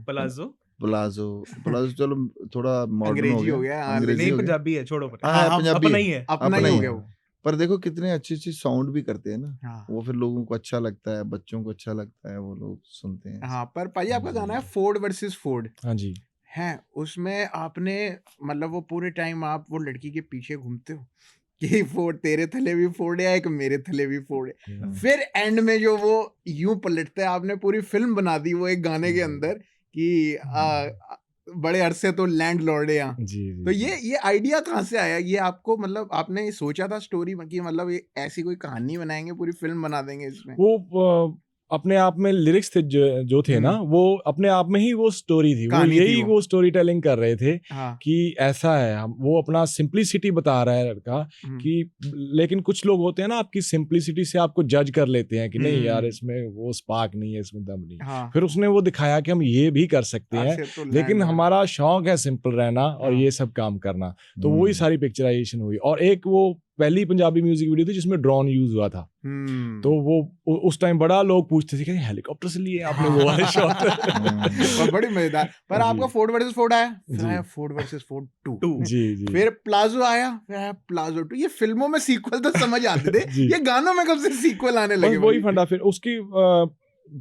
प्लाजो चलो थोड़ा मॉडर्न हो गया, अंग्रेजी नहीं पंजाबी है, छोड़ो पंजाबी अपना ही है, अपना ही हो गया वो। पर देखो कितने अच्छे साउंड भी करते हैं ना, वो फिर लोगों को अच्छा लगता है, बच्चों को अच्छा लगता है, वो लोग सुनते हैं। हाँ, पर भाई आपका गाना है फोर्ड वर्सेस फोर्ड, हाँ जी, है उसमें आपने मतलब वो पूरे टाइम आप वो लड़की के पीछे घूमते हो कि फोर्ड तेरे थले भी फोर्ड है, एक मेरे थले भी फोर्ड है, फिर एंड में जो वो यूं पलटता है, आपने पूरी फिल्म बना दी वो एक गाने के अंदर कि बड़े अरसे तो लैंड लॉर्ड है यहाँ। तो ये आइडिया कहाँ से आया? ये आपको मतलब आपने सोचा था स्टोरी की मतलब ये ऐसी कोई कहानी बनाएंगे, पूरी फिल्म बना देंगे इसमें? वो अपने आप में लिरिक्स थे जो थे ना, वो अपने आप में ही वो स्टोरी थी, वो यही वो स्टोरी टेलिंग कर रहे थे कि ऐसा है। वो अपना सिंप्लिसिटी बता रहा है लड़का कि, लेकिन कुछ लोग होते हैं ना आपकी सिंप्लिसिटी से आपको जज कर लेते हैं कि नहीं यार इसमें वो स्पार्क नहीं है, इसमें दम नहीं। फिर उसने वो दिखाया कि हम ये भी कर सकते हैं, लेकिन हमारा शौक है सिंपल रहना और ये सब काम करना। तो वही सारी पिक्चराइजेशन हुई। और एक वो पहली पंजाबी म्यूजिक वीडियो थी जिसमें ड्रोन यूज हुआ था, तो वो उस टाइम बड़ा लोग पूछते थे कि हेलीकॉप्टर से लिए आपने वो वाले शॉट। और बड़ी मजेदार। पर आपका फोर्ड वर्सेस फोर्ड आया, फिर आया फोर्ड वर्सेस फोर्ड 2, जी, फिर प्लाजो आया, फिर आया प्लाजो 2। ये फिल्मों में सीक्वल तो समझ आते थे, ये गानों में कब से सीक्वल आने लगे? वही फंडा। फिर उसकी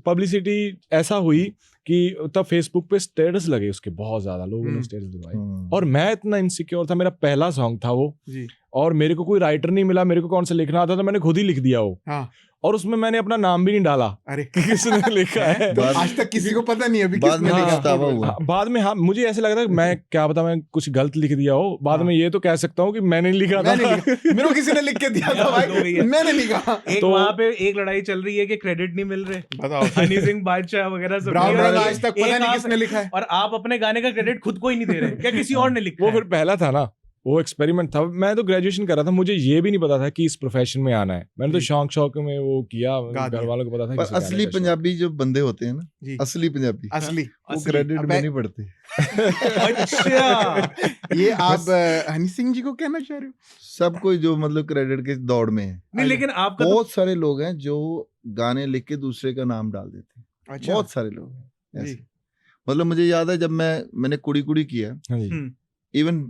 पब्लिसिटी ऐसा हुई कि तब फेसबुक पे स्टेटस लगे उसके, बहुत ज्यादा लोगों ने स्टेटस लगाए, और मैं इतना इनसिक्योर था, मेरा पहला सॉन्ग था वो जी। और मेरे को कोई राइटर नहीं मिला, मेरे को कौन सा लिखना आता था, मैंने खुद ही लिख दिया वो। हाँ। और उसमें मैंने अपना नाम भी नहीं डाला। अरे किसने लिखा है? तो आज तक किसी को पता नहीं अभी किसने लिखा। बाद में हाँ मुझे ऐसे लग रहा है मैं क्या पता मैं कुछ गलत लिख दिया हो, बाद में ये तो कह सकता हूँ कि मैंने लिखा था, मेरे को किसी ने लिख के दिया था भाई, मैंने नहीं कहा। तो वहाँ पे एक लड़ाई चल रही है कि क्रेडिट नहीं मिल रहे, बताओ हनी सिंह बादशाह वगैरह सब, आज तक पता नहीं किसने लिखा है, और आप अपने गाने का क्रेडिट खुद को ही नहीं दे रहे, क्या किसी और ने लिखा? वो फिर पहला था ना, वो एक्सपेरिमेंट था। मैं तो ग्रेजुएशन कर रहा था, मुझे ये भी नहीं पता था कि इस प्रोफेशन में आना है। मैंने तो शौक में वो किया, घर वालों को पता था। पर असली पंजाबी जो बंदे होते हैं ना, असली पंजाबी, वो क्रेडिट में नहीं पड़ते। अच्छा, ये आप हनी सिंह जी को कहना चाह रहे हो? सब कोई जो मतलब क्रेडिट के दौड़ में है नहीं, लेकिन आपका बहुत सारे लोग हैं जो गाने लिख के दूसरे का नाम डाल देते हैं। अच्छा। बहुत सारे लोग हैं ऐसे। मतलब मुझे याद है जब मैंने कुड़ी कुड़ी किया, इवन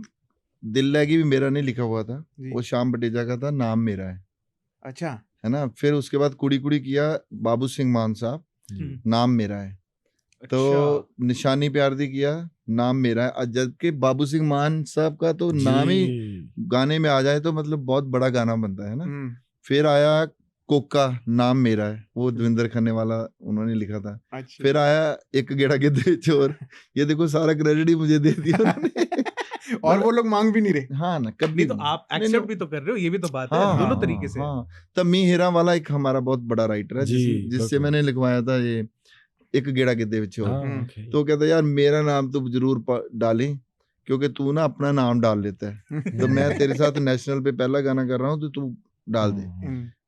दिल लगी भी मेरा नहीं लिखा हुआ था, वो श्याम बटेजा का था, नाम मेरा है। अच्छा, है ना। फिर उसके बाद कुड़ी कुड़ी किया बाबू सिंह मान साहब, नाम मेरा है। अच्छा। तो निशानी प्यार दी किया, नाम मेरा है। जबकि बाबू सिंह मान साहब का तो नाम ही गाने में आ जाए तो मतलब बहुत बड़ा गाना बनता है ना। फिर आया कोका, नाम मेरा है, वो दविंदर खन्ने वाला उन्होंने लिखा था। अच्छा। फिर आया एक गेड़ा गिद्धे चोर, ये देखो सारा क्रेडिट ही मुझे दे दिया उन्होंने। और वो लोग मांग भी नहीं रहे। हाँ ना, कभी तो आप एक्सेप्ट भी तो कर रहे हो, ये भी तो बात है। दोनों तरीके से। तब मी हेरा वाला एक हमारा बहुत बड़ा राइटर है जिससे मैंने लिखवाया था ये एक गेड़ा गिद्धे विच हो। हाँ, okay. तो कहता यार मेरा नाम तो जरूर डालें क्योंकि तू ना अपना नाम डाल लेता है, तो मैं तेरे साथ नेशनल पे पहला गाना कर रहा हूँ तो तू डाल दे।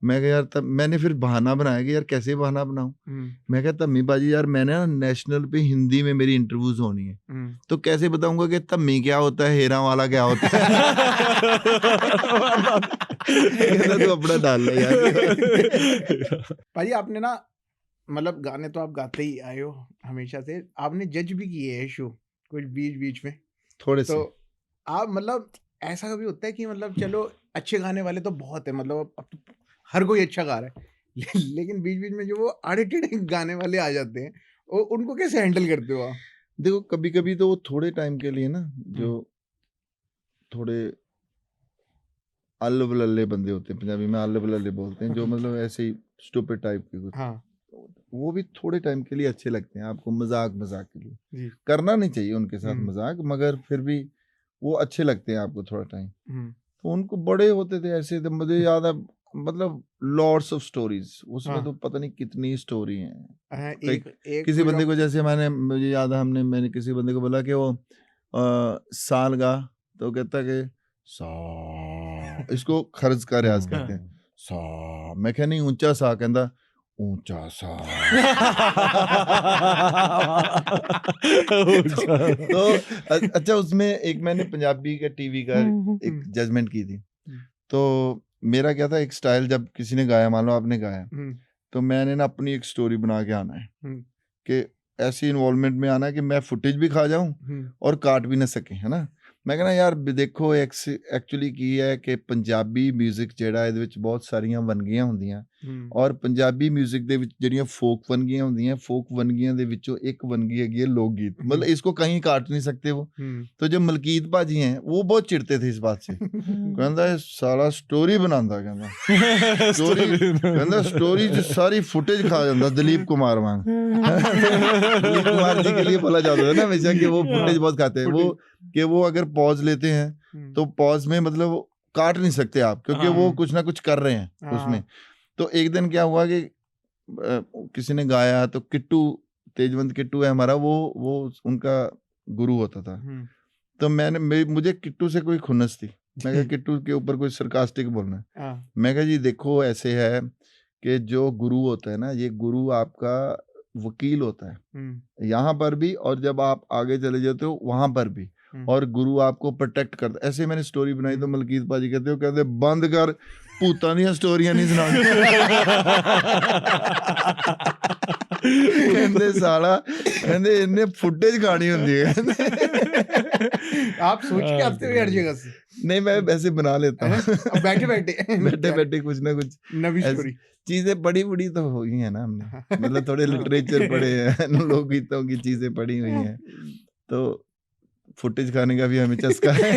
मैं कहा यार, तब मैंने फिर बहाना बनाया कि यार कैसे बहाना बनाऊं। मैं कहा तम्मी बाजी यार मैंने ना नेशनल पे हिंदी में मेरी इंटरव्यूज होनी है, तो कैसे बताऊंगा कि तम्मी क्या होता है, हेरा वाला क्या होता है। तो अपना डाल ले यार। भाई आपने ना मतलब गाने तो आप गाते ही आए हो हमेशा से, आपने जज भी किए हैं शो कुछ बीच बीच में, थोड़े तो से आप मतलब ऐसा कभी होता है कि मतलब चलो अच्छे गाने वाले तो बहुत है, मतलब अब तो हर कोई अच्छा गा रहा है, लेकिन बीच बीच में जो वो आड़े टेढ़े गाने वाले आ जाते हैं, वो उनको कैसे हैंडल करते हो आप? देखो कभी कभी तो वो थोड़े टाइम के लिए ना जो थोड़े अल्ल बल्ले बंदे होते हैं, पंजाबी में अल्ल बल्ले बोलते हैं, जो मतलब ऐसे ही स्टूपिड टाइप के कुछ, हाँ वो भी थोड़े टाइम के लिए अच्छे लगते हैं आपको, मजाक मजाक के लिए। जी। करना नहीं चाहिए उनके साथ हम्म। मजाक, मगर फिर भी वो अच्छे लगते हैं आपको थोड़ा टाइम। हम्म, तो उनको बड़े होते थे ऐसे, तो मुझे याद है मतलब लॉर्ड्स ऑफ स्टोरीज, उसमें हाँ। तो पता नहीं कितनी स्टोरी हैं। कई एक किसी कोई बंदे आप- को, जैसे मुझे याद है मैंने किसी बंदे को बोला कि वो साल गा, तो कहता कि सा, इसको खर्च का रियाज कहते हैं, सा। मैं क्या नहीं ऊंचा सा, कहता ऊंचा सा। तो अच्छा, उसमें एक मैंने पंजाबी का टीवी का एक जजमेंट की थी, तो मेरा क्या था, एक स्टाइल, जब किसी ने गाया, मान लो आपने गाया, तो मैंने ना अपनी एक स्टोरी बना के आना है कि ऐसी इन्वॉल्वमेंट में आना है कि मैं फुटेज भी खा जाऊं और काट भी ना सके, है ना। मैं कहना यार देखो एक्चुअली की है कि पंजाबी म्यूजिक ਜਿਹੜਾ ਇਹਦੇ ਵਿੱਚ ਬਹੁਤ ਸਾਰੀਆਂ ਵੰਨਗੀਆਂ ਹੁੰਦੀਆਂ, ਔਰ ਪੰਜਾਬੀ म्यूजिक ਦੇ ਵਿੱਚ ਜਿਹੜੀਆਂ ਫੋਕ ਵੰਨਗੀਆਂ ਹੁੰਦੀਆਂ, ਫੋਕ ਵੰਨਗੀਆਂ ਦੇ ਵਿੱਚੋਂ ਇੱਕ ਵੰਨਗੀ ਹੈਗੀ है लोकगीत, मतलब इसको कहीं काट नहीं सकते वो। तो जो मलकीत भाजी हैं वो बहुत चिढ़ते थे इस बात से, कहता है साला स्टोरी बनांदा, कहता स्टोरी च सारी फुटेज खा जाता दिलीप कुमार वांग। दिलीप कुमार जी के लिए बोला जाता है ना हमेशा कि वो फुटेज बहुत खाते हैं, वो कि वो अगर पॉज लेते हैं तो पॉज में मतलब काट नहीं सकते आप, क्योंकि वो कुछ ना कुछ कर रहे हैं उसमें। तो एक दिन क्या हुआ कि किसी ने गाया, तो किट्टू, तेजवंत किट्टू है हमारा, वो उनका गुरु होता था। तो मुझे किट्टू से कोई खुन्नस थी, मैं कहा किट्टू के ऊपर कोई सरकास्टिक बोलना है। मैं कहा जी देखो ऐसे है कि जो गुरु होता है ना, ये गुरु आपका वकील होता है यहाँ पर भी, और जब आप आगे चले जाते हो वहां पर भी, और गुरु आपको प्रोटेक्ट करता है। ऐसे मैंने स्टोरी बनाई, तो मलकीत पाजी कहते बंद कर, भूतां दी स्टोरियां नहीं सुना। कहते साला, कहते इन्हें फुटेज खानी होती है। आप सोच के आते हो हर जगह से? नहीं, मैं वैसे बना लेता हूँ बैठे बैठे कुछ ना कुछ नवी स्टोरी चीजें पढ़ी तो हो गई है ना हमने, मतलब थोड़े लिटरेचर पढ़े हैं, लोकगीतों की चीजें पढ़ी हुई हैं, तो फुटेज खाने का भी हमें चस्का है।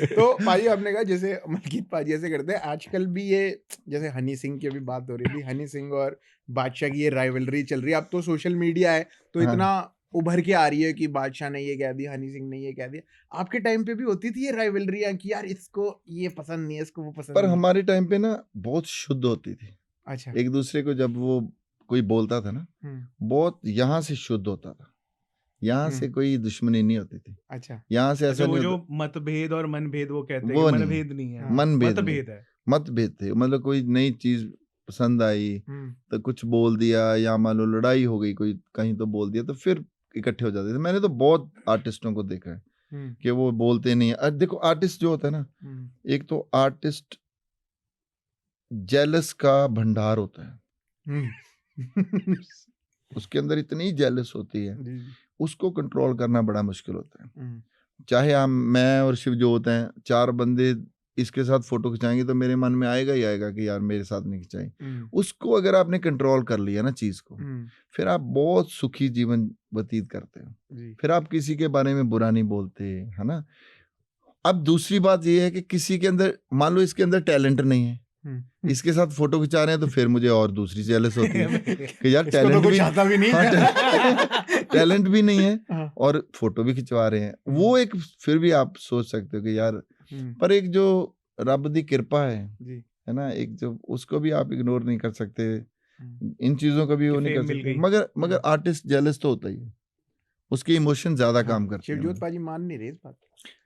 तो भाई आपने कहा जैसे मलकीत पाजी ऐसे करते हैं, आजकल भी ये जैसे हनी सिंह की अभी बात हो रही थी, हनी सिंह और बादशाह की ये राइवलरी चल रही है। अब तो सोशल मीडिया है तो इतना उभर के आ रही है कि बादशाह ने ये कह दिया, हनी सिंह ने ये कह दिया। आपके टाइम पे भी होती थी ये राइवलरियां कि यार इसको ये पसंद नहीं है, इसको वो पसंद पर नहीं? हमारे टाइम पे ना बहुत शुद्ध होती थी। अच्छा। एक दूसरे को जब वो कोई बोलता था ना, बहुत यहाँ से शुद्ध होता था, यहाँ से कोई दुश्मनी नहीं होती थी। अच्छा। यहाँ से ऐसा वो नहीं जो मतभेद और मनभेद वो कहते हैं, वो कि नहीं, मनभेद नहीं है, मनभेद मतभेद है। मतभेद थे, मतलब कोई नई चीज पसंद आई तो कुछ बोल दिया, या मान लो लड़ाई हो गई कोई कहीं तो बोल दिया, तो फिर इकट्ठे हो जाते थे। मैंने तो बहुत आर्टिस्टों को देखा है कि वो बोलते नहीं है। देखो आर्टिस्ट जो होता है ना, एक तो आर्टिस्ट जेलस का भंडार होता है, उसके अंदर इतनी जेलस होती है, उसको कंट्रोल करना बड़ा मुश्किल होता है। चाहे मैं और शिवजोत हैं, 4 बंदे इसके साथ फोटो खिंचाएंगे तो मेरे मन में आएगा ही आएगा कि यार मेरे साथ नहीं खिंचाई। उसको अगर आपने कंट्रोल कर लिया ना चीज को, फिर आप बहुत सुखी जीवन व्यतीत करते हो। फिर आप किसी के बारे में बुरा नहीं बोलते, है ना। अब दूसरी बात ये है कि किसी के अंदर, मान लो इसके अंदर टैलेंट नहीं है, इसके साथ फोटो खिंचा रहे हैं, तो फिर मुझे और दूसरी जेलस होती है कि यार टैलेंट भी नहीं, टैलेंट भी नहीं है और फोटो भी खिंचवा रहे हैं। वो एक फिर भी आप सोच सकते हो कि यार, पर एक जो रब दी कृपा है ना, एक जो उसको भी आप इग्नोर नहीं कर सकते इन चीजों का भी वो कि नहीं कर fame मिल सकते, गई। मगर आर्टिस्ट जेलस तो होता ही है, उसके इमोशन ज्यादा काम करते हैं। शिवजोत पाजी मान नहीं रहे इस बात को।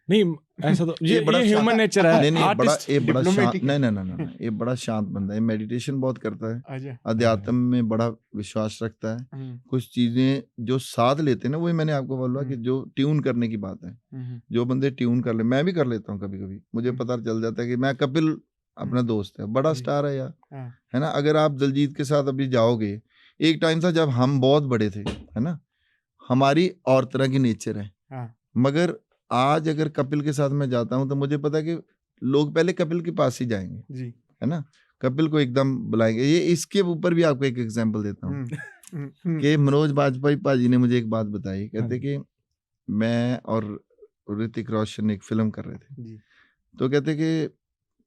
नहीं ऐसा तो ये बड़ा ह्यूमन शांत- नेचर है। नहीं नहीं, बड़ा आर्टिस्ट ये बड़ा शांत, diplomatic है। नहीं, ये बड़ा शांत बंदा है, मेडिटेशन बहुत करता है, अच्छा। अध्यात्म में बड़ा विश्वास रखता है, कुछ चीजें जो साथ लेते हैं ना, वही मैंने आपको बोला कि जो ट्यून करने की बात है, जो बंदे ट्यून कर ले, मैं भी कर लेता हूँ कभी कभी, मुझे पता चल जाता है कि मैं कपिल अपना दोस्त है, बड़ा स्टार है यार, है ना। अगर आप दिलजीत के साथ अभी जाओगे, एक टाइम था जब हम बहुत बड़े थे, है ना, हमारी और तरह की नेचर है, मगर आज अगर कपिल के साथ मैं जाता हूँ तो मुझे पता है कि लोग पहले कपिल के पास ही जाएंगे जी। है ना, कपिल को एकदम बुलाएंगे। ये इसके ऊपर भी आपको एक एग्जांपल देता हूँ कि मनोज बाजपेयी पाजी ने मुझे एक बात बताई, कहते कि मैं और ऋतिक रोशन एक फिल्म कर रहे थे जी। तो कहते कि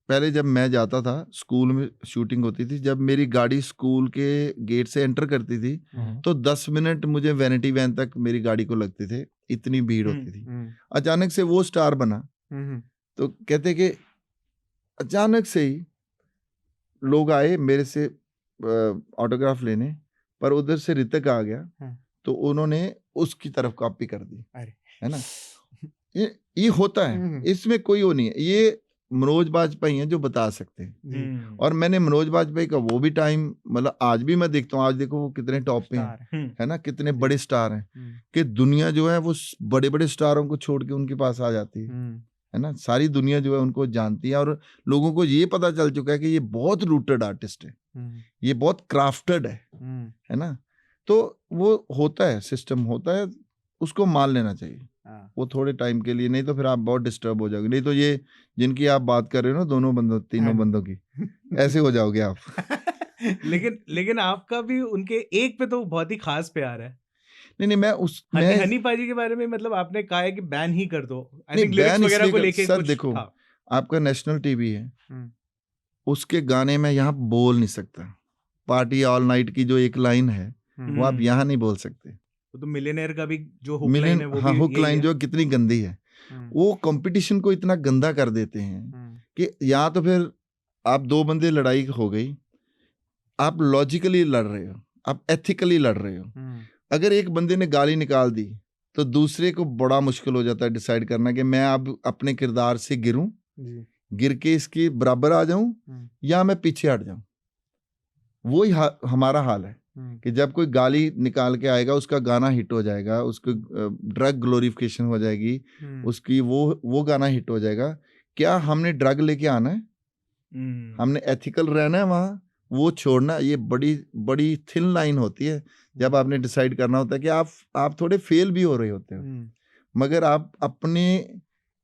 पहले जब मैं जाता था, स्कूल में शूटिंग होती थी, जब मेरी गाड़ी स्कूल के गेट से एंटर करती थी तो 10 मिनट मुझे वैनिटी वैन तक मेरी गाड़ी को लगते थे, इतनी भीड़ होती थी। अचानक से वो स्टार बना, तो कहते कि अचानक से ही लोग आए मेरे से ऑटोग्राफ लेने, पर उधर से ऋतिक आ गया तो उन्होंने उसकी तरफ कॉपी कर दी, है ना। ये होता है, इसमें कोई वो नहीं है, ये मनोज बाजपेयी हैं जो बता सकते हैं। और मैंने मनोज बाजपेयी का वो भी टाइम, मतलब आज भी मैं देखता हूँ, आज देखो वो कितने टॉप पे हैं, है ना, कितने बड़े स्टार हैं, कि दुनिया जो है वो बड़े बड़े स्टारों को छोड़ के उनके पास आ जाती है ना, सारी दुनिया जो है उनको जानती है, और लोगों को ये पता चल चुका है कि ये बहुत रूटेड आर्टिस्ट है, ये बहुत क्राफ्टेड है ना। तो वो होता है, सिस्टम होता है, उसको मान लेना चाहिए वो थोड़े टाइम के लिए, नहीं तो फिर आप बहुत डिस्टर्ब हो जाओगे। नहीं तो ये जिनकी आप बात कर रहे हो ना, दोनों बंदों, तीनों बंदों की, ऐसे हो जाओगे आप। लेकिन आपका भी उनके एक पे तो बहुत ही खास प्यार है। नहीं मैं हनी पाजी के बारे में, मतलब आपने कहा है कि बैन ही कर दो, आई नहीं, थिंक लिरिक्स बैन वगैरह को इसलिए लेके सर कुछ देखो, था। आपका नेशनल टीवी है, उसके गाने में यहाँ बोल नहीं सकता, पार्टी ऑल नाइट की जो एक लाइन है वो आप यहाँ नहीं बोल सकते। तो मिलियनेयर का भी जो हुक लाइन है वो भी हुक यही लाइन है। जो कितनी गंदी है, वो कंपटीशन को इतना गंदा कर देते हैं कि या तो फिर आप दो बंदे लड़ाई हो गई, आप लॉजिकली लड़ रहे हो, आप एथिकली लड़ रहे हो, अगर एक बंदे ने गाली निकाल दी तो दूसरे को बड़ा मुश्किल हो जाता है डिसाइड करना कि मैं अब अपने किरदार से गिरूं, गिर के इसके बराबर आ जाऊं या मैं पीछे हट जाऊं। वही हमारा हाल है कि जब कोई गाली निकाल के आएगा, उसका गाना हिट हो जाएगा, उसको ड्रग ग्लोरिफिकेशन हो जाएगी, उसकी वो गाना हिट हो जाएगा। क्या हमने ड्रग लेके आना है? हमने एथिकल रहना है वहाँ, वो छोड़ना, ये बड़ी बड़ी थिन लाइन होती है जब आपने डिसाइड करना होता है कि आप थोड़े फेल भी हो रहे होते हो, मगर आप अपने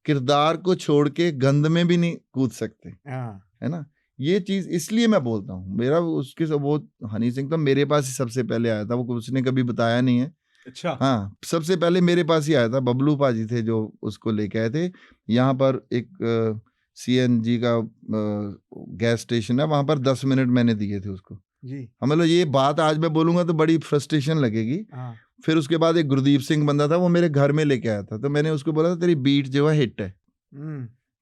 किरदार को छोड़ के गंद में भी नहीं कूद सकते, है ना। ये चीज इसलिए मैं बोलता हूँ, मेरा उसके वो हनी सिंह तो मेरे पास ही सबसे पहले आया था, वो उसने कभी बताया नहीं है। अच्छा। हाँ, सबसे पहले मेरे पास ही आया था, बबलू पाजी थे जो उसको लेके आए थे। यहाँ पर एक CNG का गैस स्टेशन है, वहां पर 10 मिनट मैंने दिए थे उसको जी। मतलब ये बात आज मैं बोलूंगा तो बड़ी फ्रस्ट्रेशन लगेगी। फिर उसके बाद एक गुरदीप सिंह बंदा था, वो मेरे घर में लेके आया था, तो मैंने उसको बोला था तेरी बीट जो है हिट है।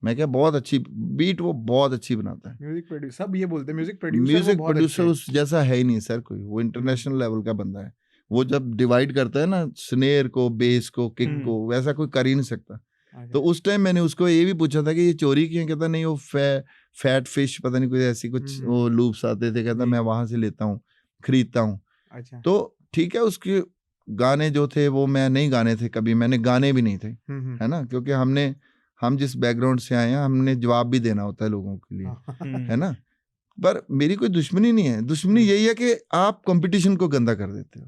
मैं क्या, बहुत अच्छी बीट, वो बहुत अच्छी बनाता है। म्यूजिक प्रोड्यूसर, सब ये बोलते हैं म्यूजिक प्रोड्यूसर उस जैसा है ही नहीं सर कोई, वो इंटरनेशनल लेवल का बंदा है। वो जब डिवाइड करता है ना स्नेयर को, बेस को, किक को, वैसा कोई कर ही नहीं सकता। तो उस टाइम मैंने उसको ये भी पूछा था कि ये चोरी की है, कहता नहीं वो फैट फिश पता नहीं कुछ ऐसी कुछ वो लूप्स आते थे, कहता मैं वहां से लेता हूँ, खरीदता हूँ। अच्छा। तो ठीक है, उसके गाने जो थे वो मैं नहीं गाने थे, कभी मैंने गाने भी नहीं थे, है ना, क्योंकि हम जिस बैकग्राउंड से आए हैं, हमने जवाब भी देना होता है लोगों के लिए, है ना। पर मेरी कोई दुश्मनी नहीं है, दुश्मनी यही है कि आप कंपटीशन को गंदा कर देते हो।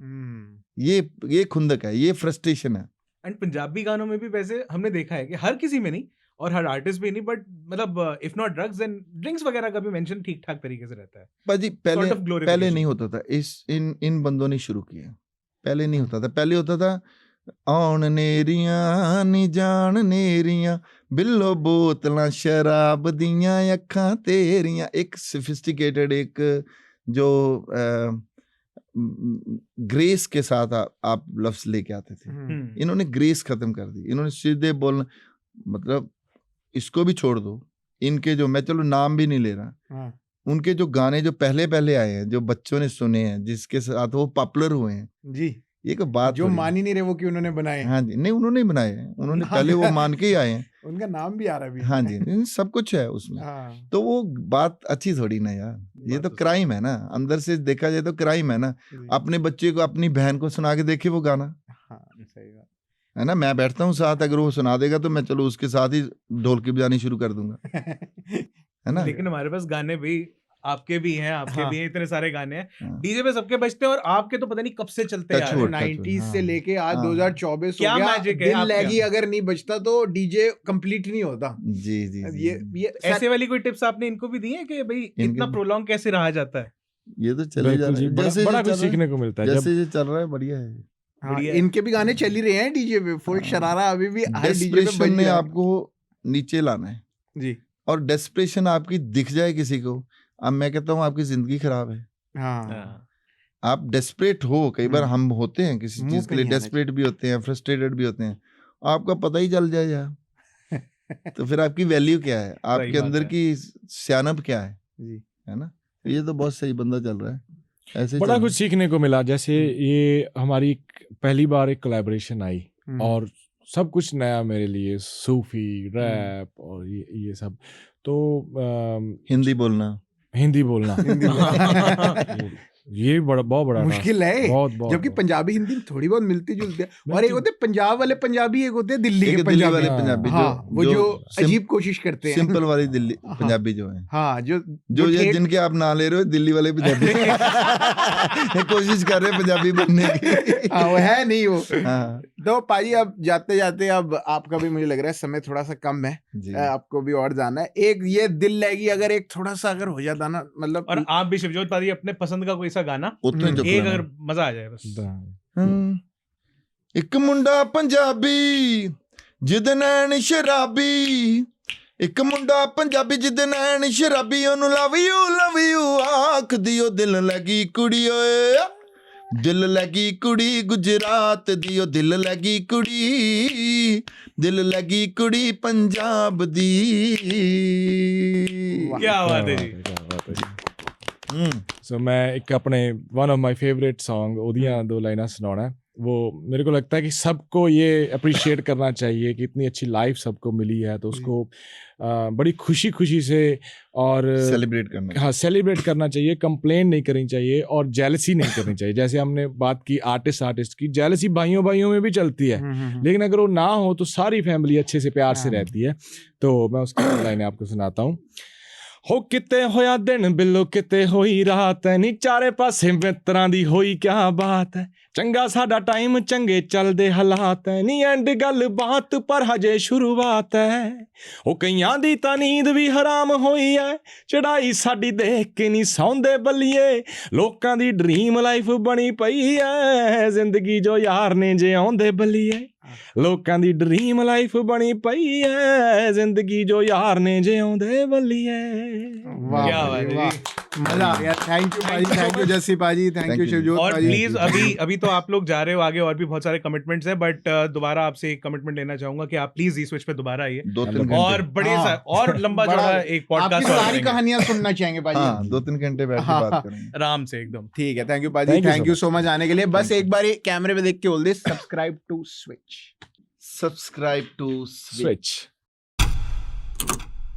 ये खुंदक है, ये फ्रस्ट्रेशन है। एंड पंजाबी गानों में भी वैसे हमने देखा है कि हर किसी में नहीं, और हर आर्टिस्ट भी नहीं, बट मतलब if not drugs and drinks वगैरह का भी मेंशन ठीक ठाक तरीके से रहता है। पाजी पहले नहीं होता था, इन बंदों ने शुरू किया, पहले नहीं होता था। पहले होता था आउन नेरियां नी जान नेरियां, बिल्लो बोतलां शराब दियां अखां तेरियां। एक सोफिस्टिकेटेड, एक जो ग्रेस के साथ आप लफ्ज लेके आते थे, इन्होंने ग्रेस खत्म कर दी, इन्होंने सीधे बोलना, मतलब इसको भी छोड़ दो, इनके जो, मैं चलो नाम भी नहीं ले रहा, उनके जो गाने जो पहले आए हैं, जो बच्चों ने सुने हैं, जिसके साथ वो पॉपुलर हुए हैं, जी, ये कोई बात जो थोड़ी मान है। ही नहीं रहे वो कि उन्होंने बनाए। हाँ जी, नहीं उन्होंने ही बनाए हैं, उन्होंने नाम पहले वो मान के ही आए हैं। उनका नाम भी आ रहा है अभी। हाँ जी, नहीं, सब कुछ है उसमें। हाँ, तो वो बात अच्छी थोड़ी ना यार, ये बात तो तो क्राइम है ना, अंदर से देखा जाए तो क्राइम है ना। जी। अपने बच्चे को, अपनी बहन को सुना के देखे वो गाना, हाँ, सही बात। है ना। मैं बैठता हूँ साथ, अगर वो सुना देगा तो मैं चलो उसके साथ ही ढोलकी बजानी शुरू कर दूंगा, है ना। लेकिन हमारे पास गाने भी आपके भी हैं, आपके हाँ। भी हैं, इतने सारे गाने हैं हाँ। डीजे पे सबके बजते हैं और आपके तो पता नहीं कब से चलते आ रहे Touchwood, हैं। 90s से हाँ। लेके आज हाँ। 2024 क्या हो गया, magic है दिल आपके लैगी यहाँ? अगर नहीं बजता तो डीजे कंप्लीट नहीं होता। जी जी जी, ये ऐसे वाली कोई टिप्स आपने इनको भी दी है कि भाई इतना इनके- प्रोलॉन्ग कैसे रहा जाता है? ये तो चले जा बिल्कुल रहा जी, है, बड़ा जैसे बड़ा ये कुछ चल रहा है, सीखने को मिलता है जैसे जब ये चल रहा है, बढ़िया है। हाँ, बढ़िया है। इनके भी गाने चल ही रहे हैं डीजे पे, फुल हाँ। शरारा अभी भी हर डीजे पे डेस्परेशन बज ने रहा है। आपको नीचे लाना है, जी, और डेस्परेशन आपकी दिख जाए किसी को, अब मैं कहता हूँ आपकी जिंदगी खराब है। हाँ, आप डेस्परेट हो, कई बार हम होते हैं किसी मुंह चीज पे के लिए, नहीं आना डेस्परेट भी होते हैं, फ्रस्ट्रेटेड भी होते हैं, आपका पता ही चल जाए यार, तो फिर आपकी वैल्यू क्या है, आपके बात अंदर है। की सियानप क्या है जी, है ना। ये तो बहुत सही बंदा चल रहा है, ऐसे ही बड़ा चल कुछ सीखने को मिला। जैसे ये हमारी पहली बार एक कोलैबोरेशन आई हम्म, और सब कुछ नया मेरे लिए, सूफी रैप और ये सब। तो हिंदी बोलना, हिंदी बोलना हिंदी बोलना। ये बड़ा बहुत बड़ा मुश्किल task, है, बहुत बहुत जबकि बहुत। पंजाबी हिंदी में थोड़ी बहुत मिलती जुलती है, और एक मिलती- होते हैं पंजाब वाले पंजाबी, एक होते हैं दिल्ली एक के दिल्ली पंजाबी। वाले हाँ, पंजाबी हाँ, वो जो अजीब कोशिश करते हैं। सिंपल वाली दिल्ली हाँ। पंजाबी जो है, हाँ, जो जो ये ठेठ- जिनके आप ना ले रहे हो, दिल्ली वाले पंजाबी ये कोशिश कर रहे हैं पंजाबी बनने की। हाँ, वो है नहीं वो। हाँ तो पाजी अब जाते जाते, अब आपका भी मुझे लग रहा है समय थोड़ा सा कम है, जी, आपको भी और जाना है। एक ये दिल लगी अगर एक थोड़ा सा अगर हो जाता ना, मतलब और आप भी शिवजोत पाजी अपने पसंद का कोई सा गाना उतने चुक एक लेना। अगर मजा आ जाए बस। ਇੱਕ ਮੁੰਡਾ ਪੰਜਾਬੀ ਜਿਹਦੇ ਨੈਣ ਸ਼ਰਾਬੀ, ਇੱਕ ਮੁੰਡਾ ਪੰਜਾਬੀ ਜਿਹਦੇ ਨੈਣ ਸ਼ਰਾਬੀ, ਉਹਨੂੰ ਲਵ ਯੂ ਆਖਦੀ, ਉਹ ਦਿਲ ਲੱਗੀ ਕੁੜੀ ਓਏ, ਦਿਲ ਲੱਗੀ ਕੁੜੀ ਗੁਜਰਾਤ ਦੀ, ਉਹ ਦਿਲ ਲੱਗੀ ਕੁੜੀ, ਦਿਲ ਲੱਗੀ ਕੁੜੀ ਪੰਜਾਬ ਦੀ। क्या बात है जी। क्या बात है जी। सो मैं एक अपने one of my favourite song ओदियां दो लाइना सुनाना है। वो मेरे को लगता है कि सबको ये अप्रिशिएट करना चाहिए कि इतनी अच्छी लाइफ सबको मिली है, तो उसको बड़ी खुशी खुशी से और सेलिब्रेट करना। हाँ सेलिब्रेट करना चाहिए, कंप्लेन नहीं करनी चाहिए और जेलसी नहीं करनी चाहिए। जैसे हमने बात की आर्टिस्ट की, जेलसी भाइयों भाइयों में भी चलती है, लेकिन अगर वो ना हो तो सारी फैमिली अच्छे से प्यार से रहती है। तो मैं उसकी लाइनें आपको सुनाता हूँ। हो किते होया दिन बिल्लो किते होई रात है, नी चारे पासे मित्रां दी होई क्या बात है, चंगा साडा टाइम चंगे चलदे हालात है, नी एंड गल बात पर हजे शुरुआत है, ओ कईयां दी तां नींद भी हराम होई है, चढ़ाई साडी देख के नी सौंदे बल्लिए, लोकां दी ड्रीम लाइफ बनी पई है, जिंदगी जो यार ने जे आउंदे बल्लिए, लोकां दी ड्रीम लाइफ बनी पई है, जिंदगी जो यार ने जे आउंदे बल्लिए। वाह क्या भाई, बात है वाह, जी। मजा आ गया। थैंक यू भाई, थैंक यू जस्सी पाजी, thank Thank you you। Shivjot और पाजी। प्लीज अभी तो आप लोग जा रहे हो आगे, और भी बहुत सारे कमिटमेंट्स हैं, बट दोबारा आपसे एक कमिटमेंट लेना चाहूंगा कि आप प्लीज इस स्विच पे दोबारा आइए 2-3 और घंटे। और बड़े हाँ। और लंबा बड़ा- चौड़ा एक आपकी पॉडकास्ट सारी कहानियां सुनना चाहेंगे पाजी। हाँ 2-3 घंटे बैठ के हाँ। बात करेंगे। आराम से एकदम। ठीक है, थैंक यू पाजी, Thank you thank so you so much आने के लिए। बस Thank you। एक बार कैमरे में देख के बोल दे, subscribe to Switch. Subscribe to switch.